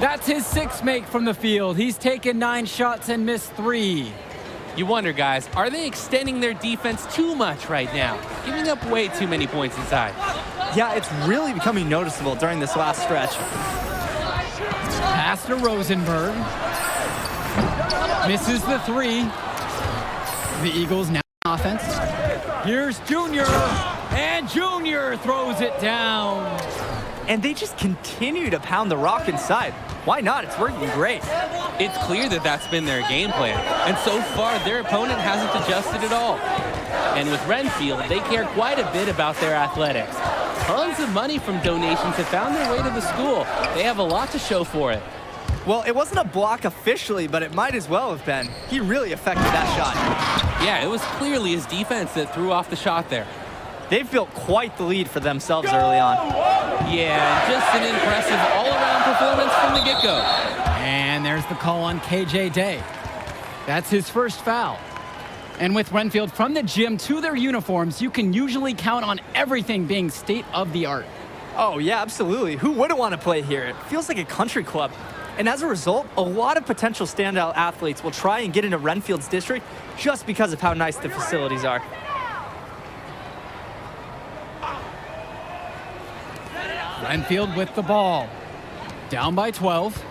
That's his sixth make from the field. He's taken 9 shots and missed 3. You wonder, guys, are they extending their defense too much right now? Giving up way too many points inside. Yeah, it's really becoming noticeable during this last stretch. Pass to Rosenberg. Misses the 3. The Eagles now on offense. Here's Junior. And Junior throws it down. And they just continue to pound the rock inside. Why not? It's working great. It's clear that that's been their game plan. And so far, their opponent hasn't adjusted at all. And with Renfield, they care quite a bit about their athletics. Tons of money from donations have found their way to the school. They have a lot to show for it. Well, it wasn't a block officially, but it might as well have been. He really affected that shot. Yeah, it was clearly his defense that threw off the shot there. They've built quite the lead for themselves early on. Yeah, just an impressive all-around performance from the get-go. And there's the call on KJ Day. That's his first foul. And with Renfield from the gym to their uniforms, you can usually count on everything being state-of-the-art. Oh, yeah, absolutely. Who wouldn't want to play here? It feels like a country club. And as a result, a lot of potential standout athletes will try and get into Renfield's district just because of how nice the facilities are. Renfield with the ball. Down by 12.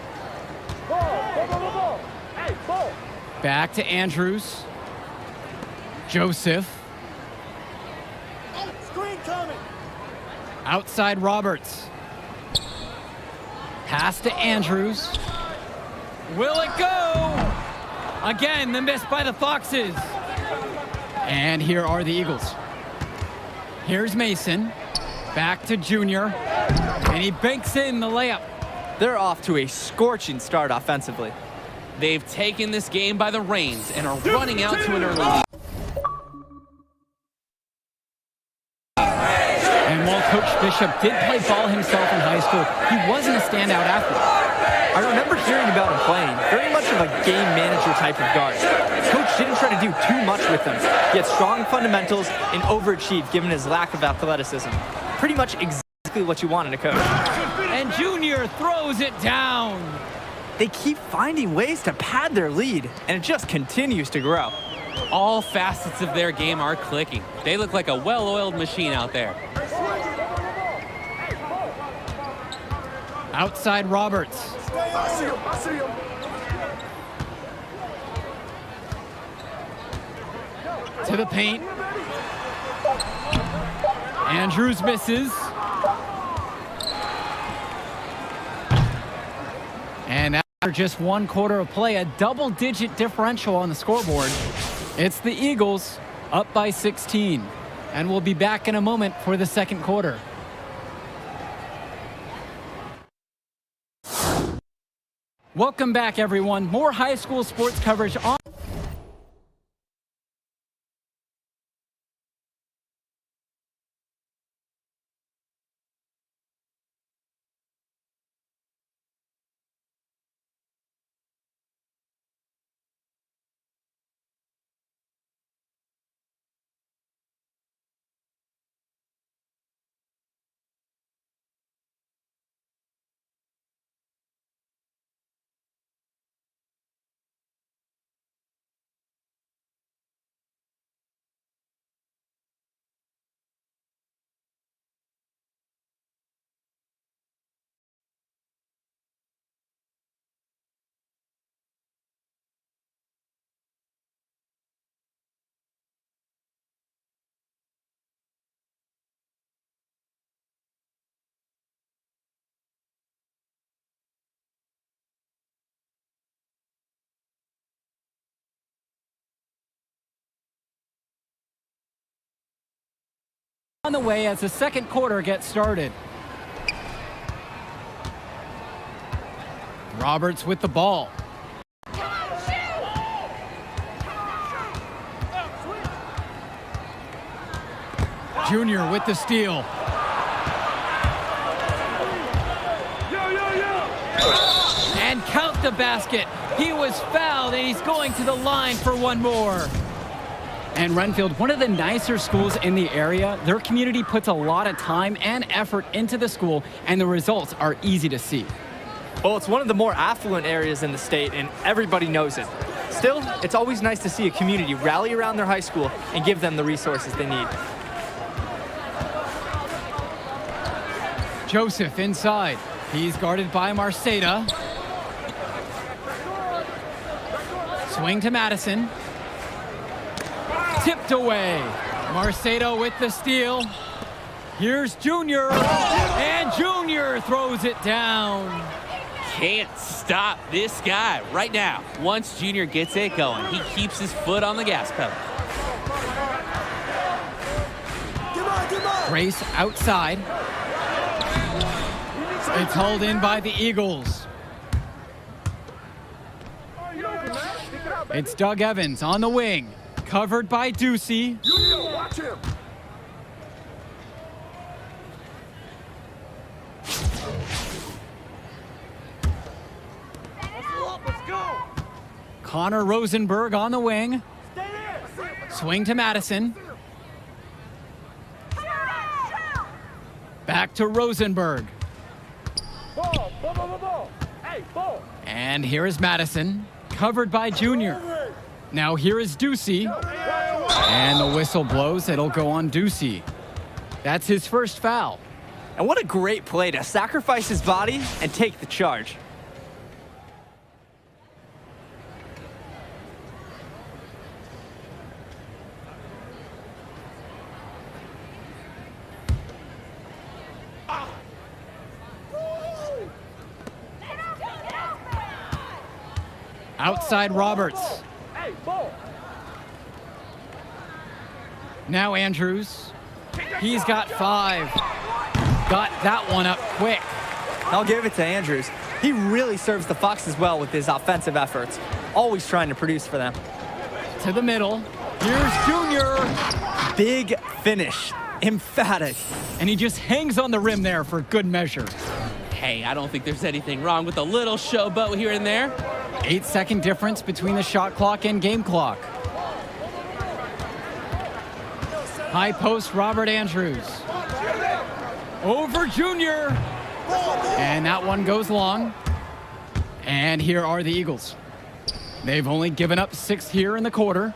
Back to Andrews. Joseph. Screen coming. Outside Roberts. Pass to Andrews. Will it go? Again, the miss by the Foxes. And here are the Eagles. Here's Mason. Back to Junior. And he banks in the layup. They're off to a scorching start offensively. They've taken this game by the reins and are running out to an early lead. And while Coach Bishop did play ball himself in high school, he wasn't a standout athlete. I remember hearing about him playing, very much of a game manager type of guard. Coach didn't try to do too much with him. He had strong fundamentals and overachieved given his lack of athleticism. Pretty much exactly what you want in a coach. And Junior throws it down. They keep finding ways to pad their lead, and it just continues to grow. All facets of their game are clicking. They look like a well-oiled machine out there. Outside Roberts. I see him. To the paint. Andrews misses. And after just 1 quarter of play, a double-digit differential on the scoreboard. It's the Eagles up by 16. And we'll be back in a moment for the second quarter. Welcome back, everyone. More high school sports coverage on on the way as the second quarter gets started. Roberts with the ball. Junior with the steal. And count the basket. He was fouled, and he's going to the line for one more. And Renfield, one of the nicer schools in the area, their community puts a lot of time and effort into the school, and the results are easy to see. Well, it's one of the more affluent areas in the state, and everybody knows it. Still, it's always nice to see a community rally around their high school and give them the resources they need. Joseph inside. He's guarded by Marceda. Swing to Madison. Tipped away. Marceda with the steal. Here's Junior. And Junior throws it down. Can't stop this guy right now. Once Junior gets it going, he keeps his foot on the gas pedal. Grace outside. It's hauled in by the Eagles. It's Doug Evans on the wing, covered by Ducey. Watch him. Let's go. Connor Rosenberg on the wing. Swing to Madison. Back to Rosenberg. Ball. Hey, ball. And here is Madison, covered by Junior. Now here is Ducey. And the whistle blows. It'll go on Ducey. That's his first foul. And what a great play to sacrifice his body and take the charge. Outside Roberts. Hey, ball. Now Andrews. He's got 5. Got that one up quick. I'll give it to Andrews. He really serves the Foxes well with his offensive efforts, always trying to produce for them. To the middle. Here's Junior. Big finish. Emphatic. And he just hangs on the rim there for good measure. Hey, I don't think there's anything wrong with a little showboat here and there. 8-second difference between the shot clock and game clock. High post, Robert Andrews. Over Junior. And that one goes long. And here are the Eagles. They've only given up 6 here in the quarter.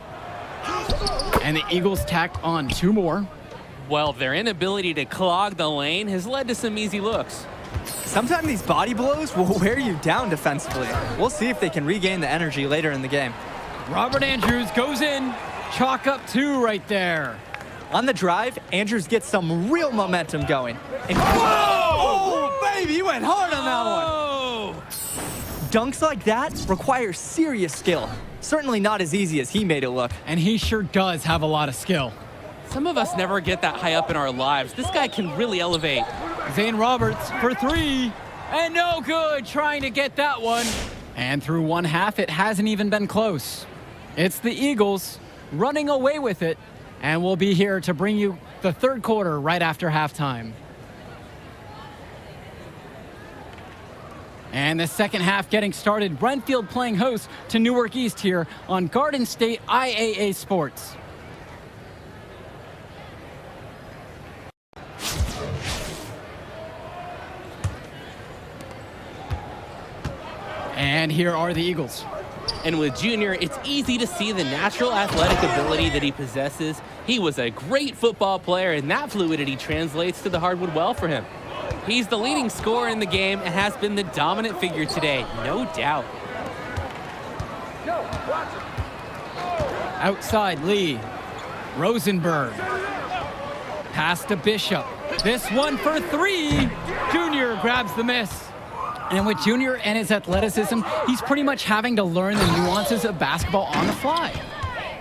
And the Eagles tack on 2 more. Well, their inability to clog the lane has led to some easy looks. Sometimes these body blows will wear you down defensively. We'll see if they can regain the energy later in the game. Robert Andrews goes in. Chalk up 2 right there. On the drive, Andrews gets some real momentum going. And oh, baby, he went hard on that one. Dunks like that require serious skill. Certainly not as easy as he made it look. And he sure does have a lot of skill. Some of us never get that high up in our lives. This guy can really elevate. Zane Roberts for 3. And no good trying to get that one. And through one half, it hasn't even been close. It's the Eagles running away with it. And we'll be here to bring you the third quarter right after halftime. And the second half getting started. Brentfield playing host to Newark East here on Garden State IAA Sports. And here are the Eagles. And with Junior, it's easy to see the natural athletic ability that he possesses. He was a great football player, and that fluidity translates to the hardwood well for him. He's the leading scorer in the game and has been the dominant figure today, no doubt. Outside Lee. Rosenberg. Pass to Bishop. This one for 3. Junior grabs the miss. And with Junior and his athleticism, he's pretty much having to learn the nuances of basketball on the fly.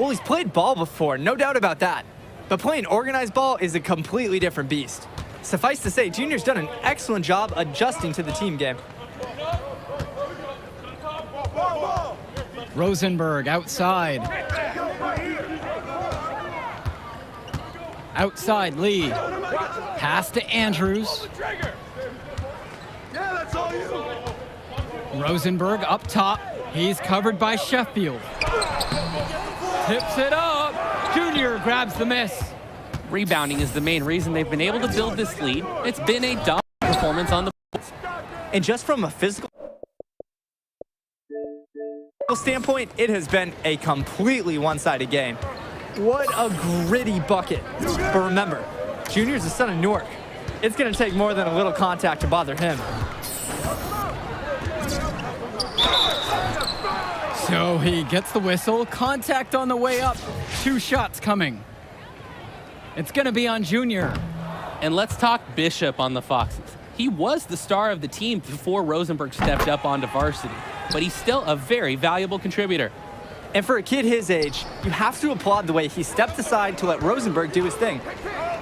Well, he's played ball before, no doubt about that. But playing organized ball is a completely different beast. Suffice to say, Junior's done an excellent job adjusting to the team game. Rosenberg outside. Outside, Lee. Pass to Andrews. Rosenberg up top. He's covered by Sheffield. Tips it up. Junior grabs the miss. Rebounding is the main reason they've been able to build this lead. It's been a dominant performance on the boards. And just from a physical standpoint, it has been a completely one-sided game. What a gritty bucket. But remember, Junior's the son of Newark. It's going to take more than a little contact to bother him. So he gets the whistle. Contact on the way up. 2 shots coming. It's going to be on Junior. And let's talk Bishop on the Foxes. He was the star of the team before Rosenberg stepped up onto varsity, but he's still a very valuable contributor. And for a kid his age, you have to applaud the way he stepped aside to let Rosenberg do his thing.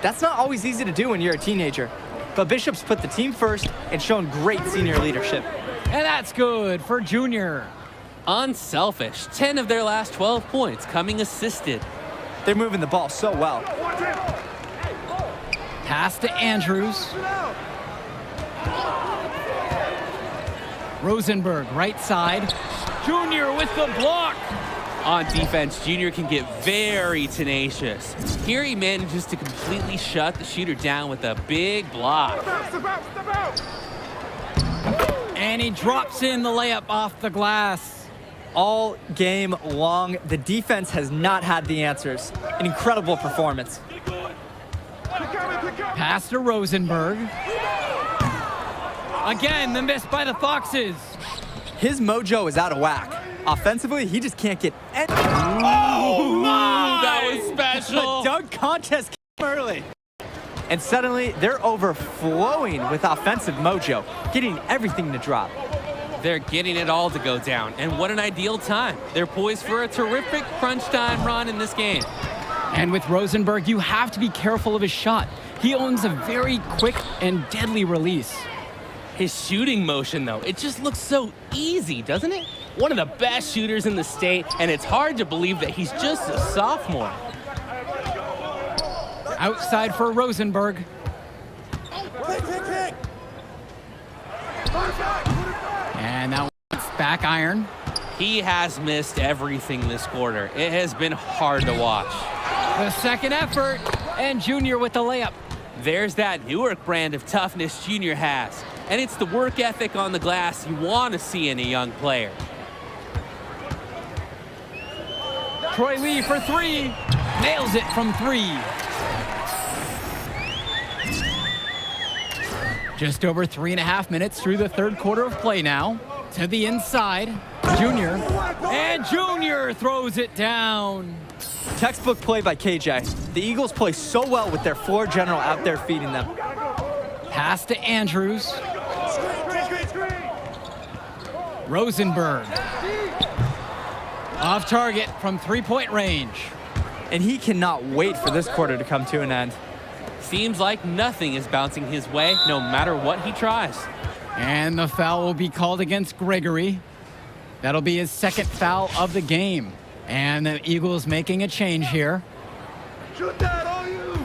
That's not always easy to do when you're a teenager. But Bishop's put the team first and shown great senior leadership. And that's good for Junior. Unselfish. 10 of their last 12 points coming assisted. They're moving the ball so well. Pass to Andrews. Rosenberg, right side. Junior with the block. On defense, Junior can get very tenacious. Here he manages to completely shut the shooter down with a big block. And he drops in the layup off the glass. All game long, the defense has not had the answers. An incredible performance. Pass to Rosenberg. Again, the miss by the Foxes. His mojo is out of whack. Offensively, he just can't get any. Oh, my! That was special. The dunk contest came early. And suddenly, they're overflowing with offensive mojo, getting everything to drop. They're getting it all to go down, and what an ideal time. They're poised for a terrific crunch time run in this game. And with Rosenberg, you have to be careful of his shot. He owns a very quick and deadly release. His shooting motion, though, it just looks so easy, doesn't it? One of the best shooters in the state, and it's hard to believe that he's just a sophomore. Outside for Rosenberg. And now it's back iron. He has missed everything this quarter. It has been hard to watch. The second effort, and Junior with the layup. There's that Newark brand of toughness Junior has, and it's the work ethic on the glass you want to see in a young player. Troy Lee for 3. Nails it from 3. Just over 3.5 minutes through the third quarter of play now. To the inside, Junior. And Junior throws it down. Textbook play by KJ. The Eagles play so well with their floor general out there feeding them. Pass to Andrews. Rosenberg. Off target from 3-point range. And he cannot wait for this quarter to come to an end. Seems like nothing is bouncing his way, no matter what he tries. And the foul will be called against Gregory. That'll be his second foul of the game. And the Eagles making a change here.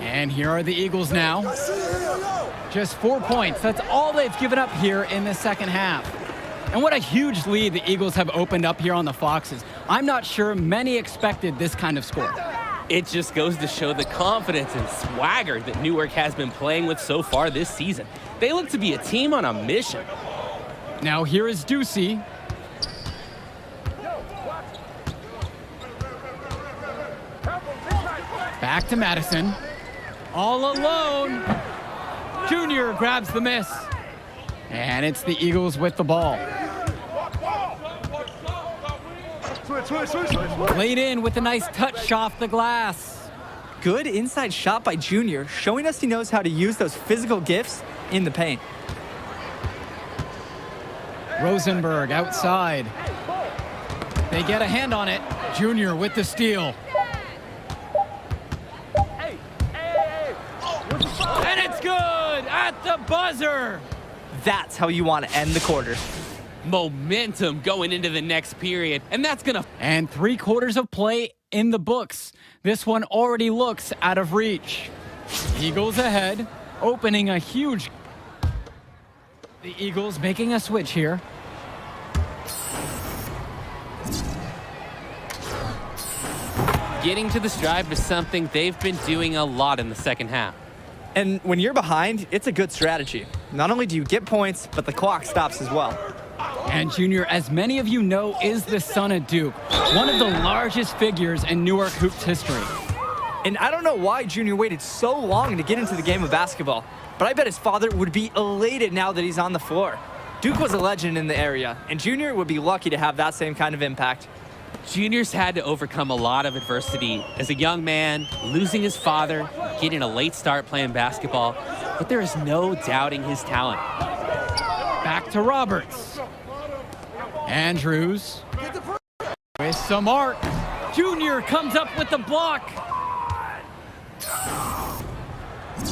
And here are the Eagles now. Just 4 points. That's all they've given up here in the second half. And what a huge lead the Eagles have opened up here on the Foxes. I'm not sure many expected this kind of score. It just goes to show the confidence and swagger that Newark has been playing with so far this season. They look to be a team on a mission. Now here is Ducey. Back to Madison. All alone. Junior grabs the miss. And it's the Eagles with the ball. Laid in with a nice touch off the glass. Good inside shot by Junior, showing us he knows how to use those physical gifts in the paint. Rosenberg outside. They get a hand on it. Junior with the steal. good at the buzzer. That's how you want to end the quarter. Momentum going into the next period, and that's gonna... And 3 quarters of play in the books. This one already looks out of reach. Eagles ahead, opening a huge... The Eagles making a switch here. Getting to the strive is something they've been doing a lot in the second half. And when you're behind, it's a good strategy. Not only do you get points, but the clock stops as well. And Junior, as many of you know, is the son of Duke, one of the largest figures in Newark Hoops history. And I don't know why Junior waited so long to get into the game of basketball, but I bet his father would be elated now that he's on the floor. Duke was a legend in the area, and Junior would be lucky to have that same kind of impact. Junior's had to overcome a lot of adversity as a young man, losing his father, getting a late start playing basketball, but there is no doubting his talent. Back to Roberts. Andrews with some arc. Junior comes up with the block.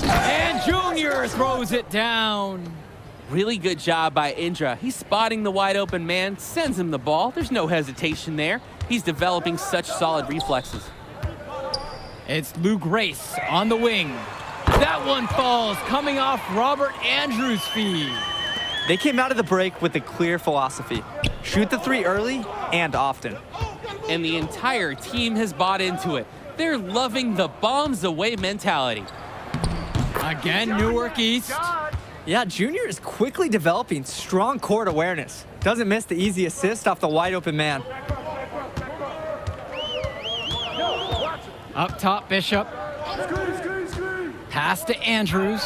And Junior throws it down. Really good job by Indra. He's spotting the wide open man, sends him the ball. There's no hesitation there. He's developing such solid reflexes. It's Lou Grace on the wing. That one falls, coming off Robert Andrews' feet. They came out of the break with a clear philosophy. Shoot the 3 early and often. And the entire team has bought into it. They're loving the bombs away mentality. Again, Newark East. Yeah, Junior is quickly developing strong court awareness. Doesn't miss the easy assist off the wide open man. Up top, Bishop. Pass to Andrews.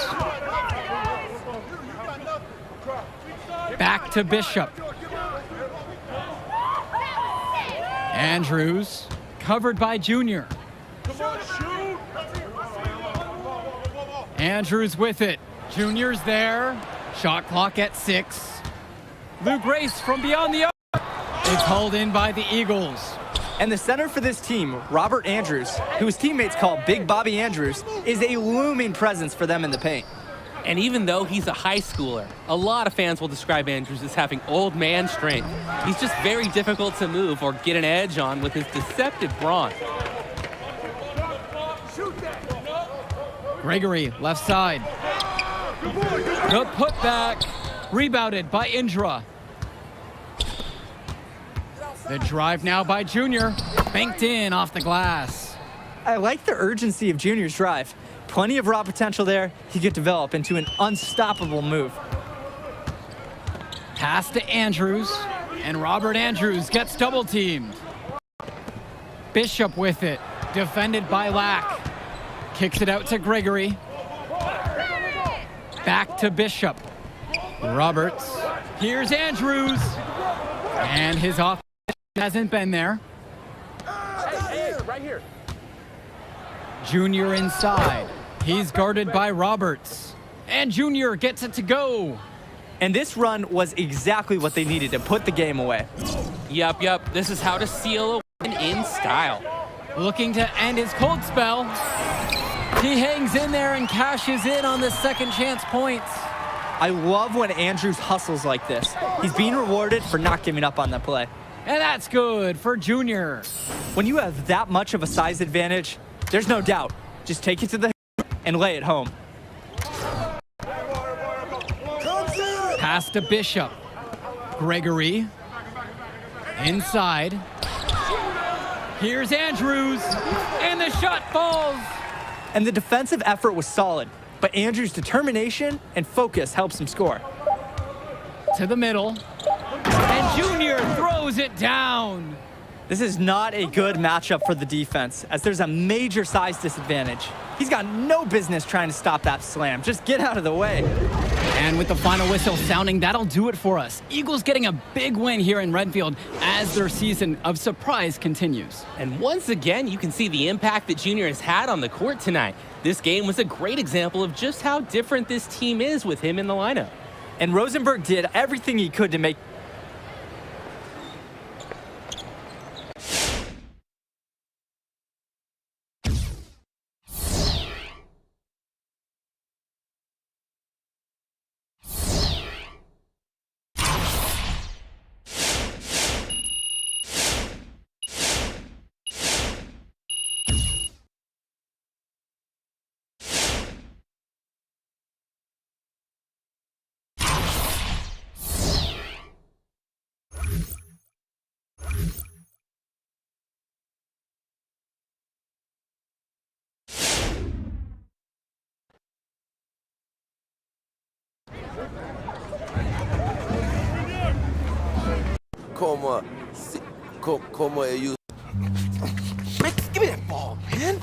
Back to Bishop. Andrews, covered by Junior. Andrews with it. Junior's there. Shot clock at 6. Lou Grace from beyond the arc. It's hauled in by the Eagles. And the center for this team, Robert Andrews, who his teammates call Big Bobby Andrews, is a looming presence for them in the paint. And even though he's a high schooler, a lot of fans will describe Andrews as having old man strength. He's just very difficult to move or get an edge on with his deceptive brawn. Gregory, left side. The putback, rebounded by Indra. The drive now by Junior, banked in off the glass. I like the urgency of Junior's drive. Plenty of raw potential there. He could develop into an unstoppable move. Pass to Andrews, and Robert Andrews gets double teamed. Bishop with it, defended by Lack. Kicks it out to Gregory. Back to Bishop. Roberts. Here's Andrews. And his offense hasn't been there. Right here. Junior inside. He's guarded by Roberts. And Junior gets it to go. And this run was exactly what they needed to put the game away. Yup. This is how to seal a win in style. Looking to end his cold spell. He hangs in there and cashes in on the second chance points. I love when Andrews hustles like this. He's being rewarded for not giving up on the play. And that's good for Junior. When you have that much of a size advantage, there's no doubt. Just take it to the and lay it home. Pass to Bishop. Gregory. Inside. Here's Andrews. And the shot falls. And the defensive effort was solid, but Andrews' determination and focus helps him score. To the middle. And Junior throws it down. This is not a good matchup for the defense, as there's a major size disadvantage. He's got no business trying to stop that slam. Just get out of the way. And with the final whistle sounding, that'll do it for us. Eagles getting a big win here in Redfield as their season of surprise continues. And once again, you can see the impact that Junior has had on the court tonight. This game was a great example of just how different this team is with him in the lineup. And Rosenberg did everything he could to make como ellos. Man, give me that ball, man.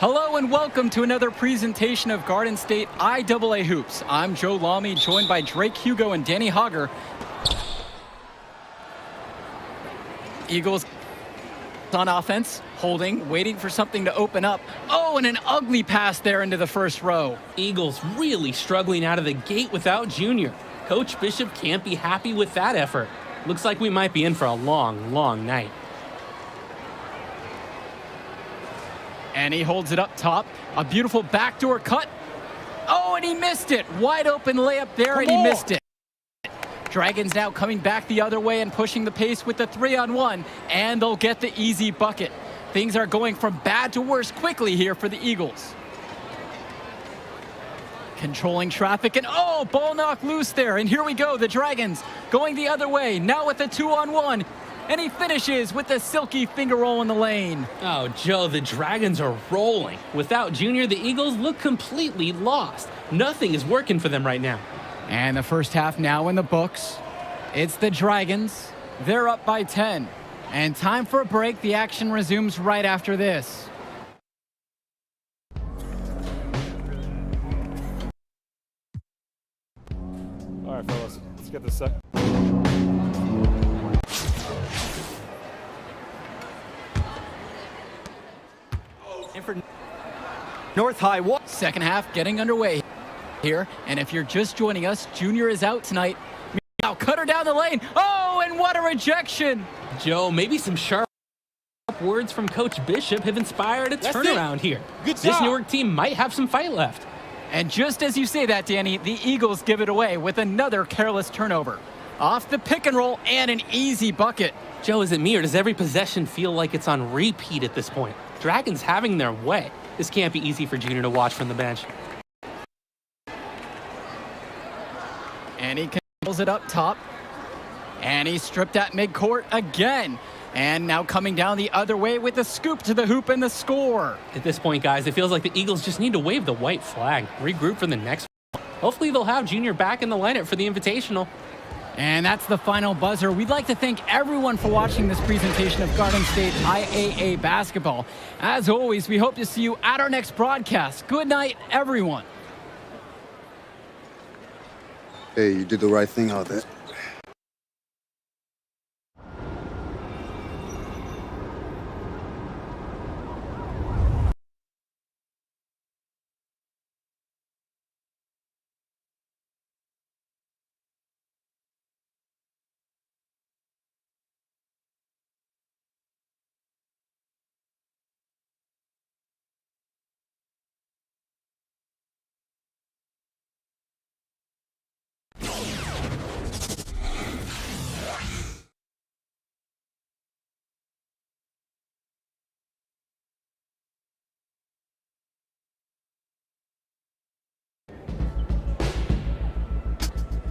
Hello and welcome to another presentation of Garden State IAA Hoops. I'm Joe Lamy, joined by Drake Hugo and Danny Hogger. Eagles on offense, holding, waiting for something to open up. Oh, and an ugly pass there into the first row. Eagles really struggling out of the gate without Junior. Coach Bishop can't be happy with that effort. Looks like we might be in for a long, long night. And he holds it up top. A beautiful backdoor cut. Oh, and he missed it. Wide open layup there, and he missed it. Dragons now coming back the other way and pushing the pace with the 3-on-1, and they'll get the easy bucket. Things are going from bad to worse quickly here for the Eagles. Controlling traffic, and oh, ball knocked loose there. And here we go, the Dragons going the other way, now with the 2-on-1. And he finishes with the silky finger roll in the lane. Oh, Joe, the Dragons are rolling. Without Junior, the Eagles look completely lost. Nothing is working for them right now. And the first half now in the books. It's the Dragons. They're up by 10. And time for a break. The action resumes right after this. All right, fellas, let's get this set. And for North High, Second half getting underway here. And if you're just joining us, Junior is out tonight. Now cutter down the lane. Oh, and what a rejection. Joe, maybe some sharp words from Coach Bishop have inspired a turnaround here. This Newark team might have some fight left. And just as you say that, Danny, the Eagles give it away with another careless turnover. Off the pick and roll and an easy bucket. Joe, is it me or does every possession feel like it's on repeat at this point? Dragons having their way. This can't be easy for Junior to watch from the bench. And he controls it up top. And he's stripped at midcourt again. And now coming down the other way with the scoop to the hoop and the score. At this point, guys, it feels like the Eagles just need to wave the white flag, regroup for the next one. Hopefully they'll have Junior back in the lineup for the Invitational. And that's the final buzzer. We'd like to thank everyone for watching this presentation of Garden State IAA basketball. As always, we hope to see you at our next broadcast. Good night, everyone. Hey, you did the right thing out there.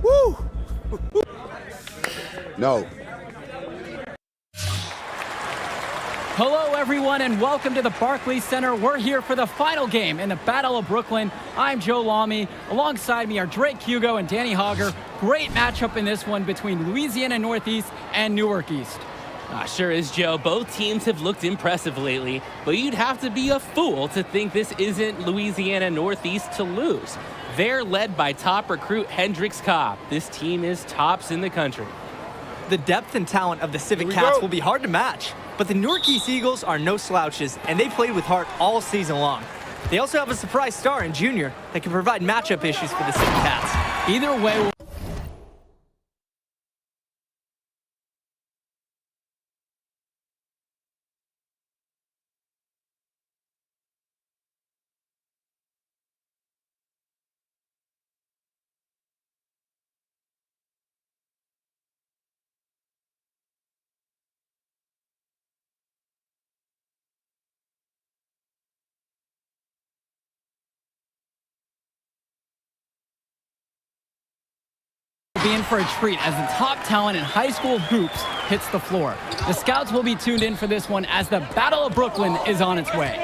Woo! No. Hello, everyone, and welcome to the Barclays Center. We're here for the final game in the Battle of Brooklyn. I'm Joe Lamy. Alongside me are Drake Hugo and Danny Hogger. Great matchup in this one between Louisiana Northeast and Newark East. Sure is, Joe. Both teams have looked impressive lately, but you'd have to be a fool to think this isn't Louisiana Northeast to lose. They're led by top recruit Hendrix Cobb. This team is tops in the country. The depth and talent of the Civic Cats will be hard to match, but the Newark East Eagles are no slouches, and they played with heart all season long. They also have a surprise star in Junior that can provide matchup issues for the Civic Cats. Either way, be in for a treat as the top talent in high school hoops hits the floor. The scouts will be tuned in for this one as the Battle of Brooklyn is on its way.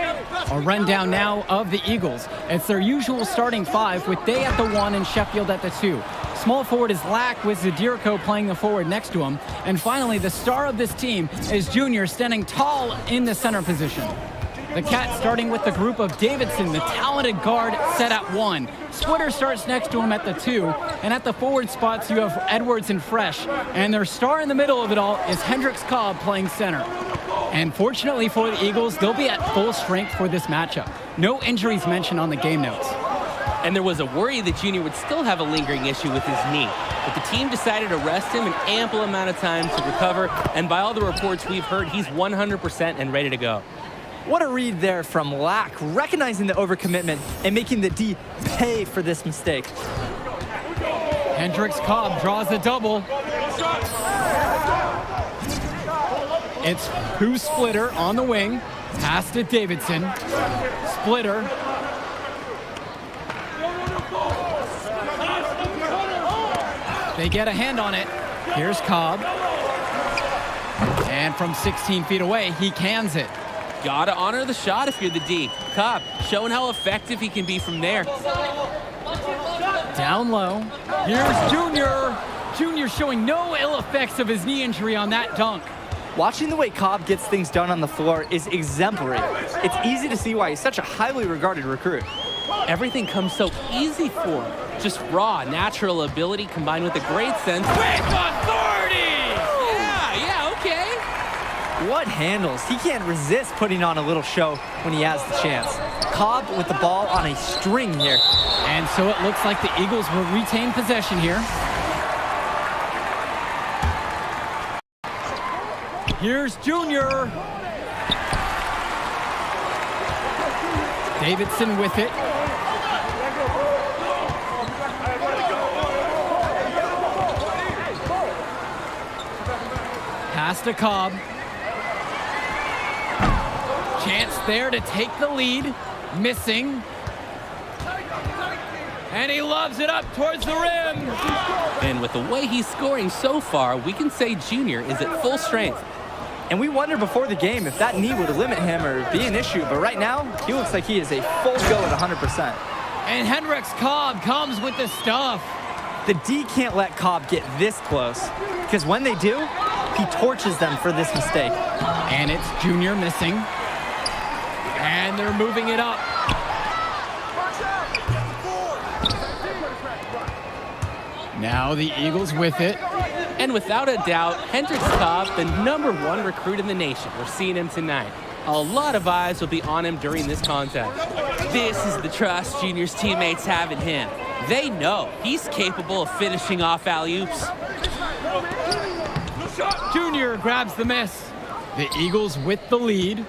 A rundown now of the Eagles. It's their usual starting five with Day at the 1 and Sheffield at the 2. Small forward is Lack with Zadirko playing the forward next to him. And finally, the star of this team is Junior standing tall in the center position. The Cats starting with the group of Davidson, the talented guard, set at 1. Splitter starts next to him at the 2. And at the forward spots, you have Edwards and Fresh. And their star in the middle of it all is Hendrix Cobb playing center. And fortunately for the Eagles, they'll be at full strength for this matchup. No injuries mentioned on the game notes. And there was a worry that Junior would still have a lingering issue with his knee. But the team decided to rest him an ample amount of time to recover. And by all the reports we've heard, he's 100% and ready to go. What a read there from Lack, recognizing the overcommitment and making the D pay for this mistake. Hendrix Cobb draws a double. It's Pooh Splitter on the wing. Pass to Davidson. Splitter. They get a hand on it. Here's Cobb. And from 16 feet away, he cans it. Gotta honor the shot if you're the D. Cobb showing how effective he can be from there. Down low. Here's Junior. Junior showing no ill effects of his knee injury on that dunk. Watching the way Cobb gets things done on the floor is exemplary. It's easy to see why he's such a highly regarded recruit. Everything comes so easy for him. Just raw, natural ability combined with a great sense. With authority! Yeah, okay. What handles? He can't resist putting on a little show when he has the chance. Cobb with the ball on a string here. And so it looks like the Eagles will retain possession here. Here's Junior. Davidson with it. Pass to Cobb. Chance there to take the lead. Missing. And he loves it up towards the rim. And with the way he's scoring so far, we can say Junior is at full strength. And we wondered before the game if that knee would limit him or be an issue, but right now, he looks like he is a full go at 100%. And Hendrix Cobb comes with the stuff. The D can't let Cobb get this close, because when they do, he torches them for this mistake. And it's Junior missing. And they're moving it up. Now the Eagles with it. And without a doubt, Hendricks Cobb, the #1 recruit in the nation. We're seeing him tonight. A lot of eyes will be on him during this contest. This is the trust Junior's teammates have in him. They know he's capable of finishing off alley-oops. Junior grabs the miss. The Eagles with the lead.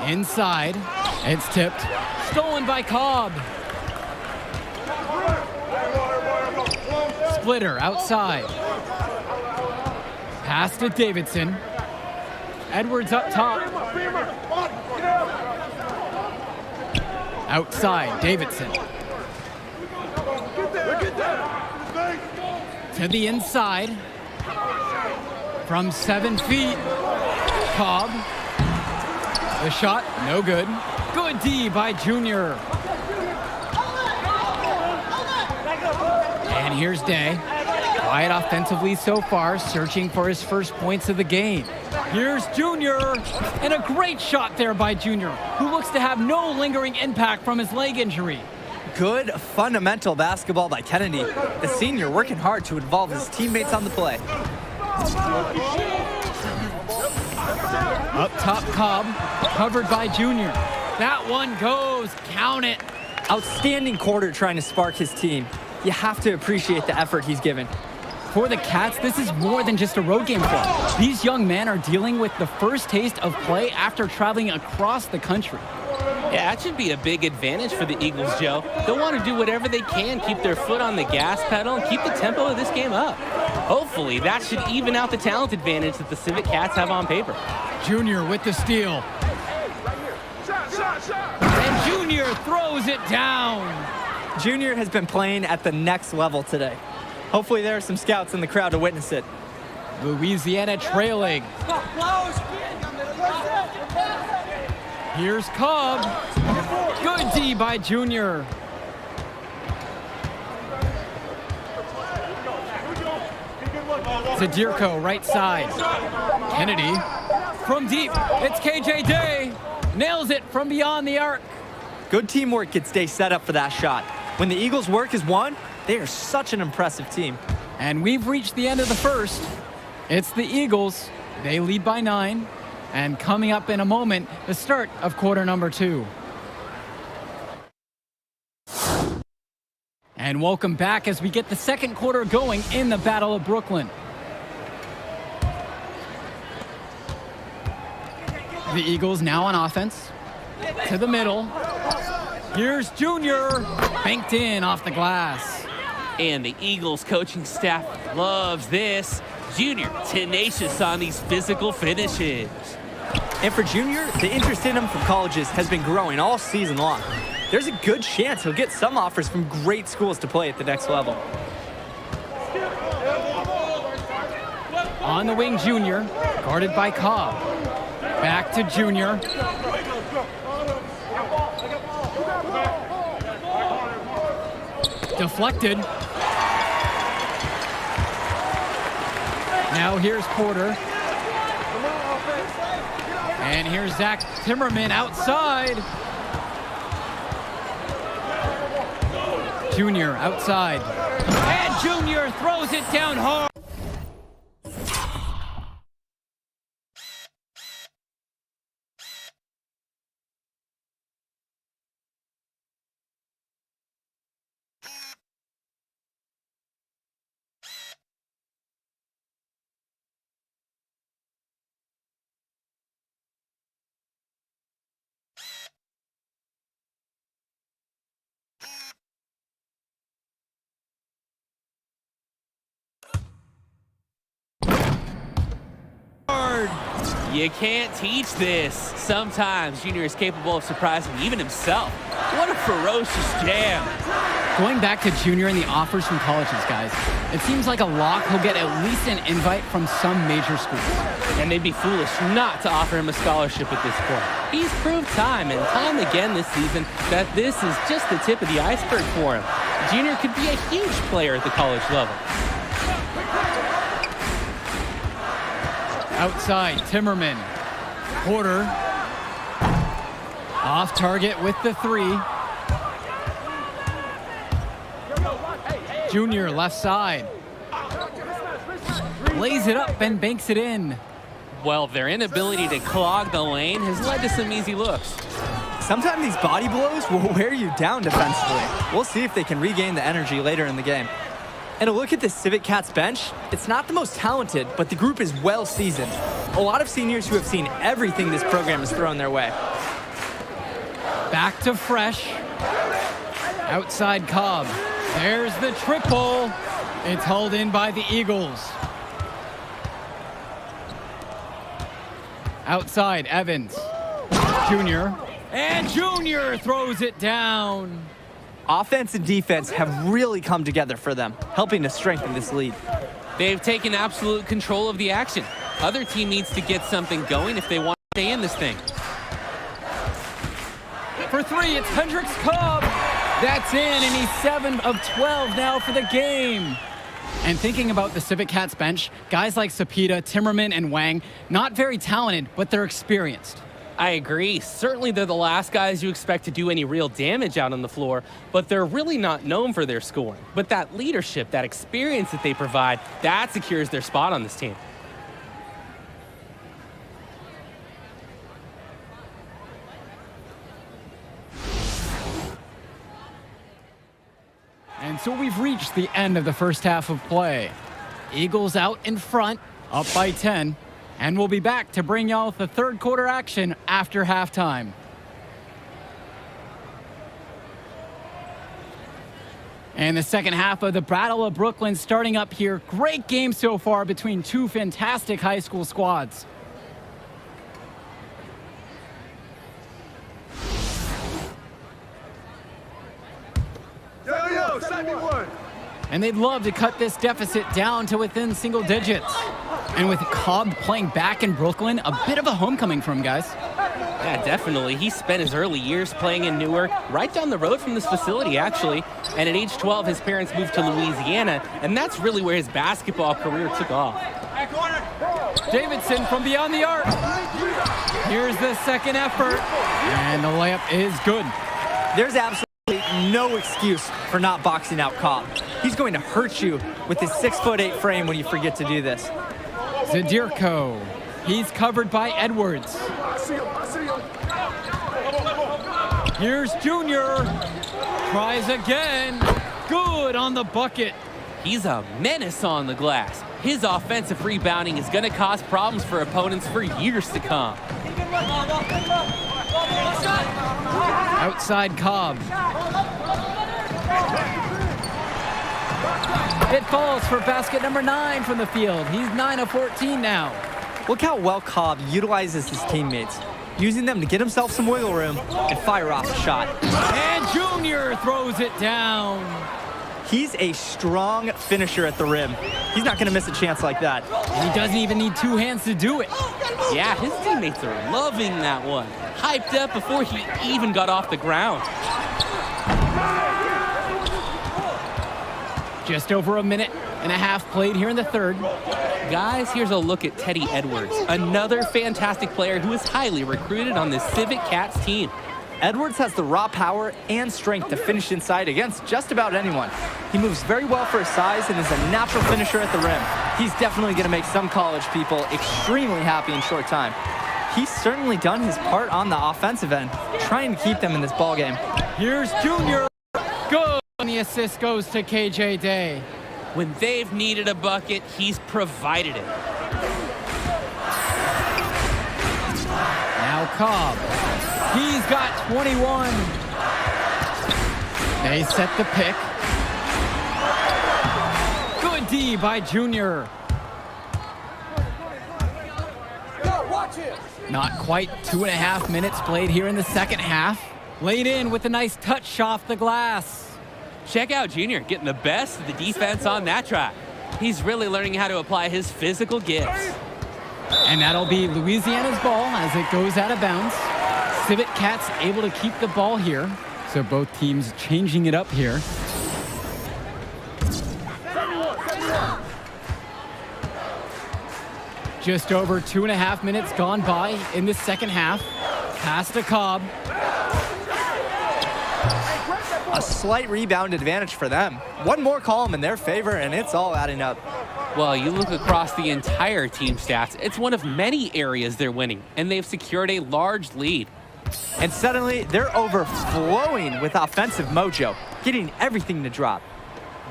Inside. It's tipped. Stolen by Cobb. Splitter outside. Pass to Davidson. Edwards up top. Outside, Davidson. To the inside. From 7 feet. Cobb. The shot, no good. Good D by Junior. And here's Day. Quiet offensively so far, searching for his first points of the game. Here's Junior, and a great shot there by Junior, who looks to have no lingering impact from his leg injury. Good fundamental basketball by Kennedy. The senior working hard to involve his teammates on the play. Up top, Cobb, covered by Junior. That one goes, count it. Outstanding quarter trying to spark his team. You have to appreciate the effort he's given. For the Cats, this is more than just a road game for them. These young men are dealing with the first taste of play after traveling across the country. Yeah, that should be a big advantage for the Eagles, Joe. They'll want to do whatever they can, keep their foot on the gas pedal, and keep the tempo of this game up. Hopefully, that should even out the talent advantage that the Civic Cats have on paper. Junior with the steal. And Junior throws it down. Junior has been playing at the next level today. Hopefully there are some scouts in the crowd to witness it. Louisiana trailing. Here's Cobb. Good D by Junior. Sadirko, right side. Kennedy from deep. It's KJ Day. Nails it from beyond the arc. Good teamwork gets Day set up for that shot. When the Eagles' work is won, they are such an impressive team. And we've reached the end of the first. It's the Eagles. They lead by 9. And coming up in a moment, the start of quarter number 2. And welcome back as we get the second quarter going in the Battle of Brooklyn. The Eagles now on offense. To the middle. Here's Junior. Banked in off the glass. And the Eagles coaching staff loves this. Junior, tenacious on these physical finishes. And for Junior, the interest in him from colleges has been growing all season long. There's a good chance he'll get some offers from great schools to play at the next level. On the wing, Junior, guarded by Cobb. Back to Junior. Deflected. Now here's Porter. And here's Zach Timmerman outside. Junior outside. And Junior throws it down hard. You can't teach this. Sometimes Junior is capable of surprising even himself. What a ferocious jam. Going back to Junior and the offers from colleges, guys, it seems like a lock he'll get at least an invite from some major schools. And they'd be foolish not to offer him a scholarship at this point. He's proved time and time again this season that this is just the tip of the iceberg for him. Junior could be a huge player at the college level. Outside, Timmerman. Porter. Off target with the 3. Junior left side. Lays it up and banks it in. Well, their inability to clog the lane has led to some easy looks. Sometimes these body blows will wear you down defensively. We'll see if they can regain the energy later in the game. And a look at the Civic Cats bench, it's not the most talented, but the group is well seasoned. A lot of seniors who have seen everything this program has thrown their way. Back to Fresh. Outside Cobb. There's the triple. It's hauled in by the Eagles. Outside, Evans. Junior. And Junior throws it down. Offense and defense have really come together for them, helping to strengthen this lead. They've taken absolute control of the action. Other team needs to get something going if they want to stay in this thing. For 3, it's Hendricks Cobb. That's in, and he's 7 of 12 now for the game. And thinking about the Civic Cats bench, guys like Sapita, Timmerman, and Wang, not very talented, but they're experienced. I agree. Certainly they're the last guys you expect to do any real damage out on the floor, but they're really not known for their scoring. But that leadership, that experience that they provide, that secures their spot on this team. And so we've reached the end of the first half of play. Eagles out in front, up by 10. And we'll be back to bring y'all the third quarter action after halftime. And the second half of the Battle of Brooklyn starting up here. Great game so far between two fantastic high school squads. Yo, send me one. And they'd love to cut this deficit down to within single digits. And with Cobb playing back in Brooklyn, a bit of a homecoming for him, guys. Yeah, definitely. He spent his early years playing in Newark, right down the road from this facility, actually. And at age 12, his parents moved to Louisiana, and that's really where his basketball career took off. Davidson from beyond the arc. Here's the second effort, and the layup is good. There's absolutely no excuse for not boxing out Cobb. He's going to hurt you with his 6'8" frame when you forget to do this. Zadirko. He's covered by Edwards. Here's Junior. Tries again. Good on the bucket. He's a menace on the glass. His offensive rebounding is going to cause problems for opponents for years to come. Outside Cobb. It falls for basket number 9 from the field. He's 9 of 14 now. Look how well Cobb utilizes his teammates, using them to get himself some wiggle room and fire off a shot. And Junior throws it down. He's a strong finisher at the rim. He's not going to miss a chance like that. And he doesn't even need 2 hands to do it. Yeah, his teammates are loving that one. Hyped up before he even got off the ground. Just over a minute and a half played here in the third. Guys, here's a look at Teddy Edwards, another fantastic player who is highly recruited on this Civic Cats team. Edwards has the raw power and strength to finish inside against just about anyone. He moves very well for his size and is a natural finisher at the rim. He's definitely going to make some college people extremely happy in short time. He's certainly done his part on the offensive end, trying to keep them in this ballgame. Here's Junior. Good. And the assist goes to KJ Day. When they've needed a bucket, he's provided it. Now Cobb. He's got 21. They set the pick. Good D by Junior. Not quite 2.5 minutes played here in the second half. Laid in with a nice touch off the glass. Check out Junior getting the best of the defense on that track. He's really learning how to apply his physical gifts. And that'll be Louisiana's ball as it goes out of bounds. Civic Cats able to keep the ball here. So both teams changing it up here. Just over 2.5 minutes gone by in the second half. Pass to Cobb. A slight rebound advantage for them. One more column in their favor, and it's all adding up. Well, you look across the entire team stats, it's one of many areas they're winning, and they've secured a large lead. And suddenly, they're overflowing with offensive mojo, getting everything to drop.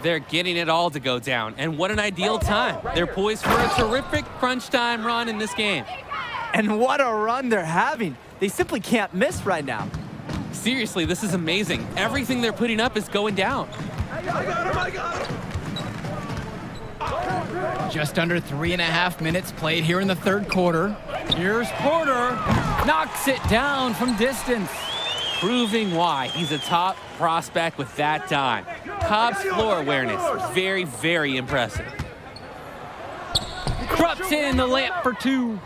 They're getting it all to go down, and what an ideal time. They're poised for a terrific crunch time run in this game. And what a run they're having. They simply can't miss right now. Seriously, this is amazing. Everything they're putting up is going down. Just under 3.5 minutes played here in the third quarter. Here's Porter. Knocks it down from distance. Proving why he's a top prospect with that dime. Cobb's floor awareness, very, very impressive. Drops in the layup for 2.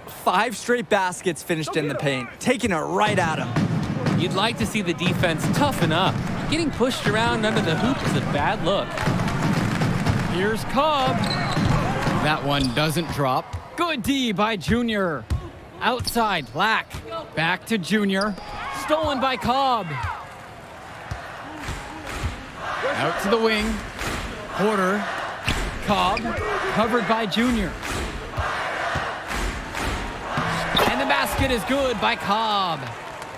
5 straight baskets finished in the paint, taking it right at him. You'd like to see the defense toughen up. Getting pushed around under the hoop is a bad look. Here's Cobb. That one doesn't drop. Good D by Junior. Outside, Black. Back to Junior. Stolen by Cobb. Out to the wing. Porter. Cobb. Covered by Junior. And the basket is good by Cobb.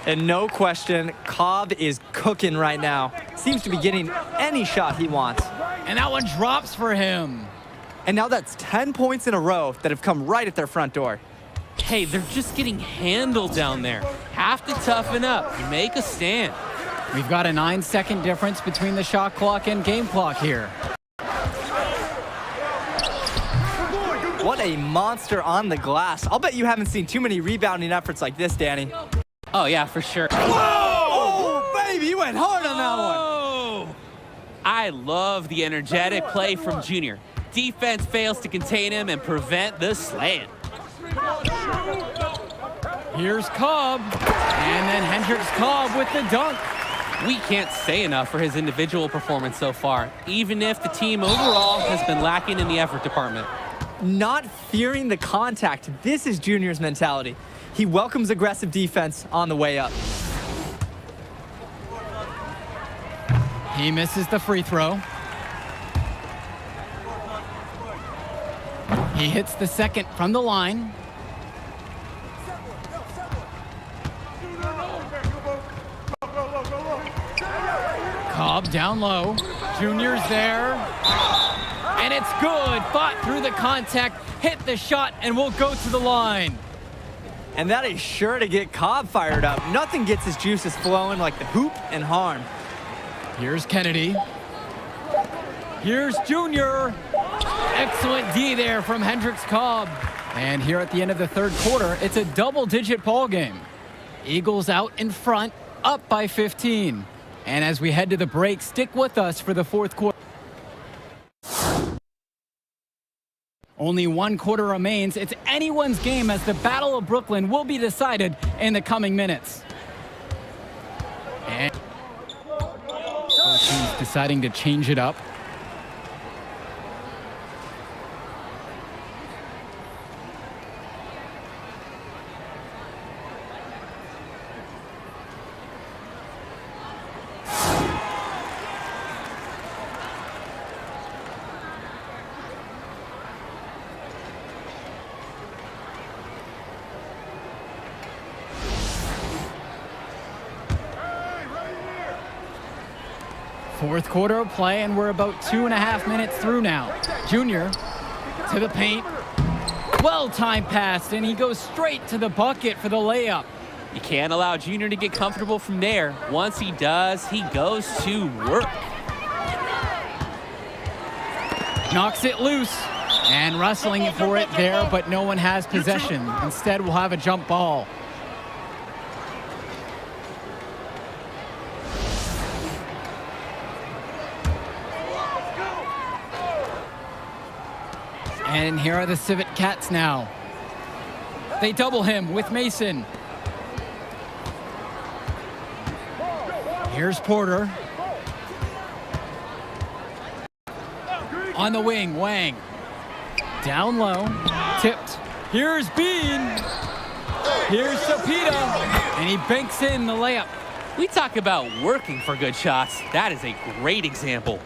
And no question, Cobb is cooking right now. Seems to be getting any shot he wants. And that one drops for him. And now that's 10 points in a row that have come right at their front door. Hey, they're just getting handled down there. Have to toughen up. Make a stand. We've got a 9-second difference between the shot clock and game clock here. What a monster on the glass. I'll bet you haven't seen too many rebounding efforts like this, Danny. Oh, yeah, for sure. Whoa! Oh, baby, you went hard on that one. I love the energetic play from Junior. Defense fails to contain him and prevent the slam. Here's Cobb. And then Hendricks Cobb with the dunk. We can't say enough for his individual performance so far, even if the team overall has been lacking in the effort department. Not fearing the contact. This is Junior's mentality. He welcomes aggressive defense on the way up. He misses the free throw. He hits the second from the line. Cobb down low. Junior's there. And it's good. Fought through the contact, hit the shot, and will go to the line. And that is sure to get Cobb fired up. Nothing gets his juices flowing like the hoop and harm. Here's Kennedy. Here's Junior. Excellent D there from Hendricks Cobb. And here at the end of the third quarter, it's a double-digit ball game. Eagles out in front, up by 15. And as we head to the break, stick with us for the fourth quarter. Only 1 quarter remains. It's anyone's game as the Battle of Brooklyn will be decided in the coming minutes. And both teams deciding to change it up. Fourth quarter of play, and we're about 2.5 minutes through now. Junior to the paint. Well-timed pass, and he goes straight to the bucket for the layup. You can't allow Junior to get comfortable from there. Once he does, he goes to work. Knocks it loose, and wrestling for it there, but no one has possession. Instead, we'll have a jump ball. And here are the Civet Cats now. They double him with Mason. Here's Porter. On the wing, Wang. Down low, tipped. Here's Bean. Here's Sapita, and he banks in the layup. We talk about working for good shots. That is a great example.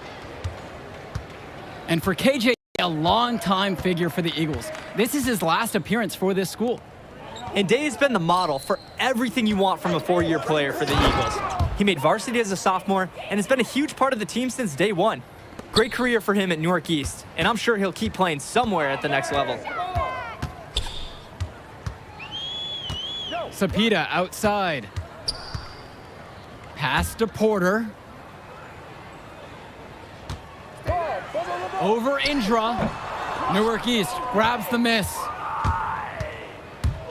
And for KJ, a long-time figure for the Eagles. This is his last appearance for this school. And Day has been the model for everything you want from a four-year player for the Eagles. He made varsity as a sophomore and has been a huge part of the team since day one. Great career for him at Newark East, and I'm sure he'll keep playing somewhere at the next level. Sapita outside. Pass to Porter. Over Indra. Newark East grabs the miss.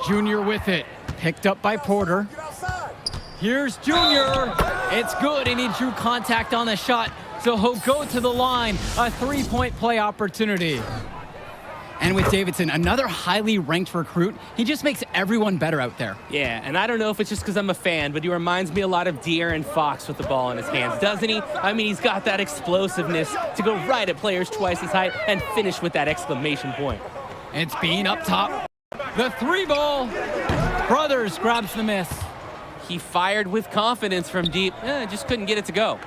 Junior with it. Picked up by Porter. Here's Junior. It's good, and he drew contact on the shot, so he'll go to the line. A three-point play opportunity. And with Davidson, another highly ranked recruit, he just makes everyone better out there. Yeah, and I don't know if it's just because I'm a fan, but he reminds me a lot of De'Aaron Fox with the ball in his hands, doesn't he? I mean, he's got that explosiveness to go right at players twice his height and finish with that exclamation point. It's Bean up top. The three ball. Brothers grabs the miss. He fired with confidence from deep, just couldn't get it to go.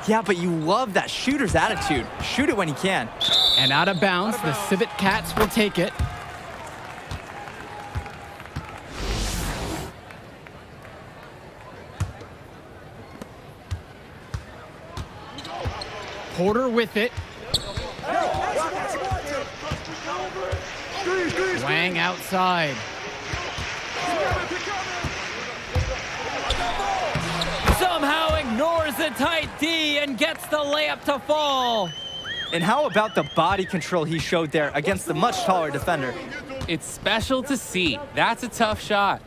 Yeah, but you love that shooter's attitude. Shoot it when he can. And out of bounds, the Civet Cats will take it. Porter with it. Wang outside. Somehow ignores the tight D and gets the layup to fall. And how about the body control he showed there against the much taller defender? It's special to see. That's a tough shot.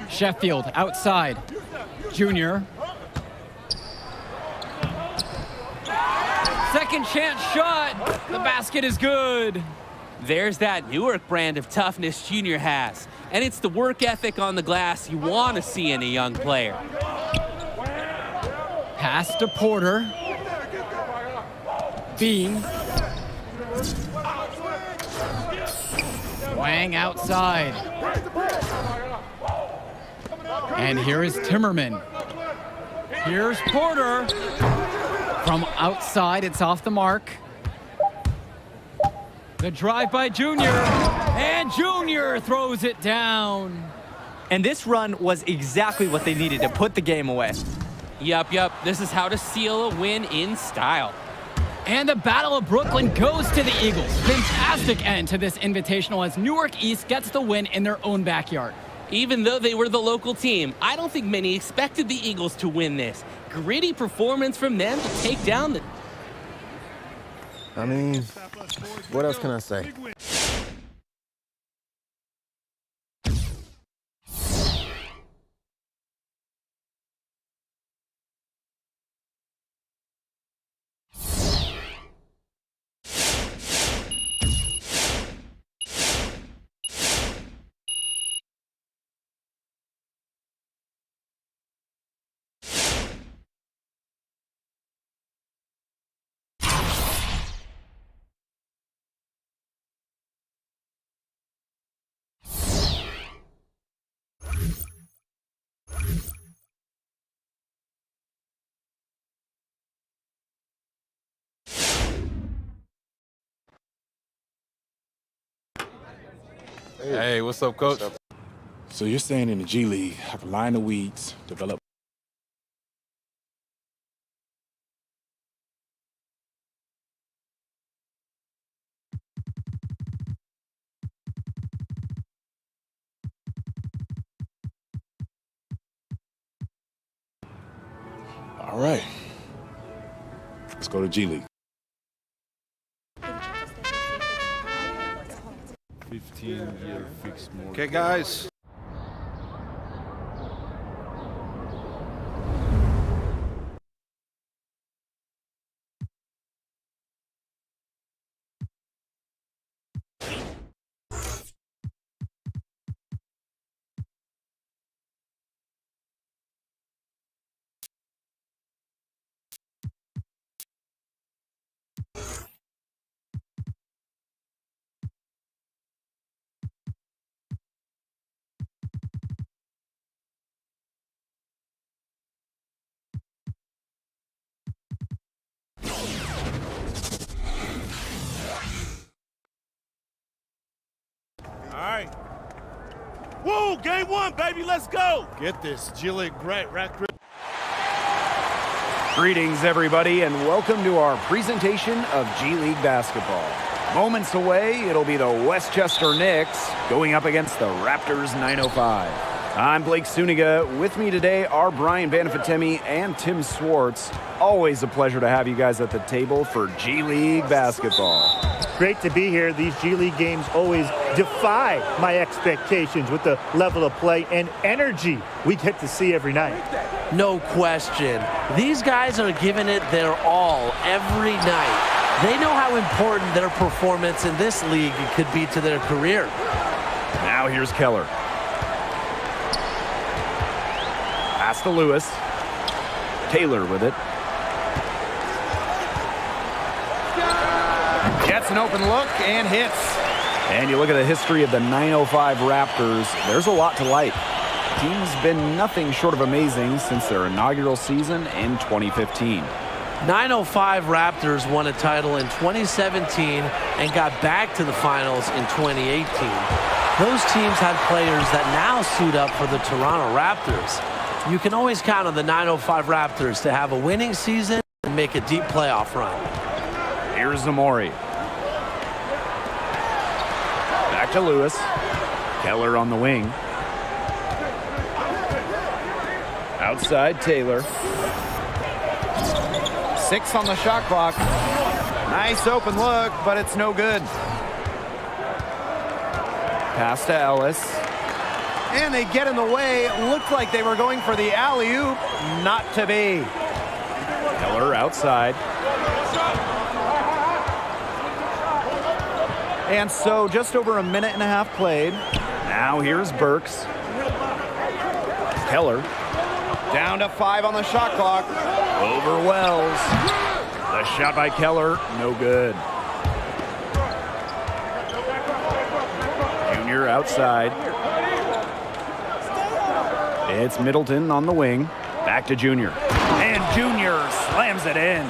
Sheffield outside. Junior. Second chance shot. The basket is good. There's that Newark brand of toughness Junior has. And it's the work ethic on the glass you want to see in a young player. Pass to Porter. Bean. Wang outside. And here is Timmerman. Here's Porter. From outside, it's off the mark. The drive by Junior, and Junior throws it down. And this run was exactly what they needed to put the game away. Yup. This is how to seal a win in style. And the Battle of Brooklyn goes to the Eagles. Fantastic end to this invitational as Newark East gets the win in their own backyard. Even though they were the local team, I don't think many expected the Eagles to win this. Gritty performance from them to take down the... I mean, what else can I say? Hey, what's up, Coach? So you're saying in the G League, I can line the weeds, develop. All right. Let's go to G League. 15-year fixed mortgage. Okay, guys. Woo, game one, baby, let's go. Get this, G League great record. Greetings, everybody, and welcome to our presentation of G League basketball. Moments away, it'll be the Westchester Knicks going up against the Raptors 905. I'm Blake Suniga. With me today are Brian Banafitemi and Tim Swartz. Always a pleasure to have you guys at the table for G League basketball. Great to be here. These G League games always defy my expectations with the level of play and energy we get to see every night. No question. These guys are giving it their all every night. They know how important their performance in this league could be to their career. Now here's Keller. Pass to Lewis. Taylor with it. Gets an open look and hits. And you look at the history of the 905 Raptors, there's a lot to like. The team's been nothing short of amazing since their inaugural season in 2015. 905 Raptors won a title in 2017 and got back to the finals in 2018. Those teams had players that now suit up for the Toronto Raptors. You can always count on the 905 Raptors to have a winning season and make a deep playoff run. Here's Zamori. Back to Lewis. Keller on the wing. Outside Taylor. 6 on the shot clock. Nice open look, but it's no good. Pass to Ellis. And they get in the way. It looked like they were going for the alley-oop. Not to be. Keller outside. And so just over a minute and a half played. Now here's Burks. Keller. Down to 5 on the shot clock. Over Wells. The shot by Keller, no good. Junior outside. It's Middleton on the wing. Back to Junior. And Junior slams it in.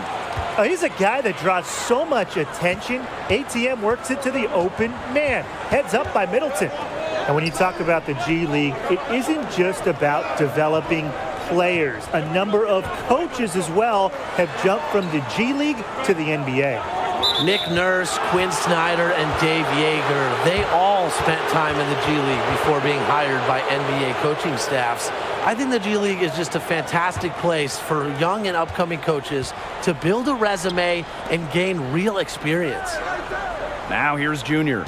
He's a guy that draws so much attention. ATM works it to the open man. Heads up by Middleton. And when you talk about the G League, it isn't just about developing players. A number of coaches as well have jumped from the G League to the NBA. Nick Nurse, Quinn Snyder, and Dave Yeager, they all spent time in the G League before being hired by NBA coaching staffs. I think the G League is just a fantastic place for young and upcoming coaches to build a resume and gain real experience. Now here's Junior.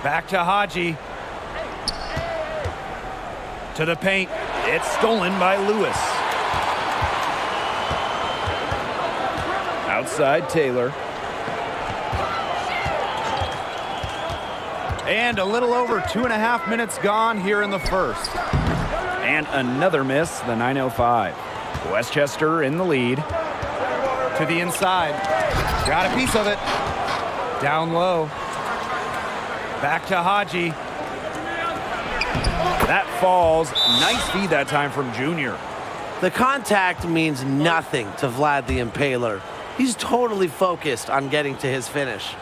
Back to Haji. To the paint. It's stolen by Lewis. Outside Taylor. And a little over 2.5 minutes gone here in the first. And another miss, the 905. Westchester in the lead. To the inside. Got a piece of it. Down low. Back to Haji. That falls. Nice feed that time from Junior. The contact means nothing to Vlad the Impaler. He's totally focused on getting to his finish.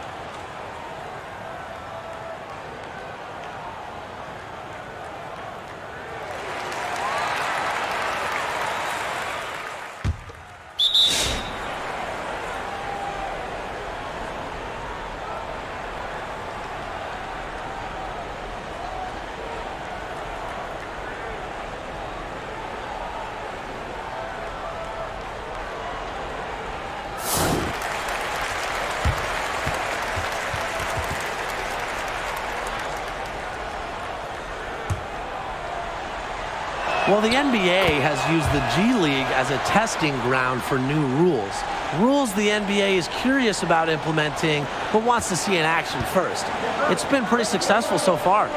Well, the NBA has used the G League as a testing ground for new rules. Rules the NBA is curious about implementing, but wants to see in action first. It's been pretty successful so far.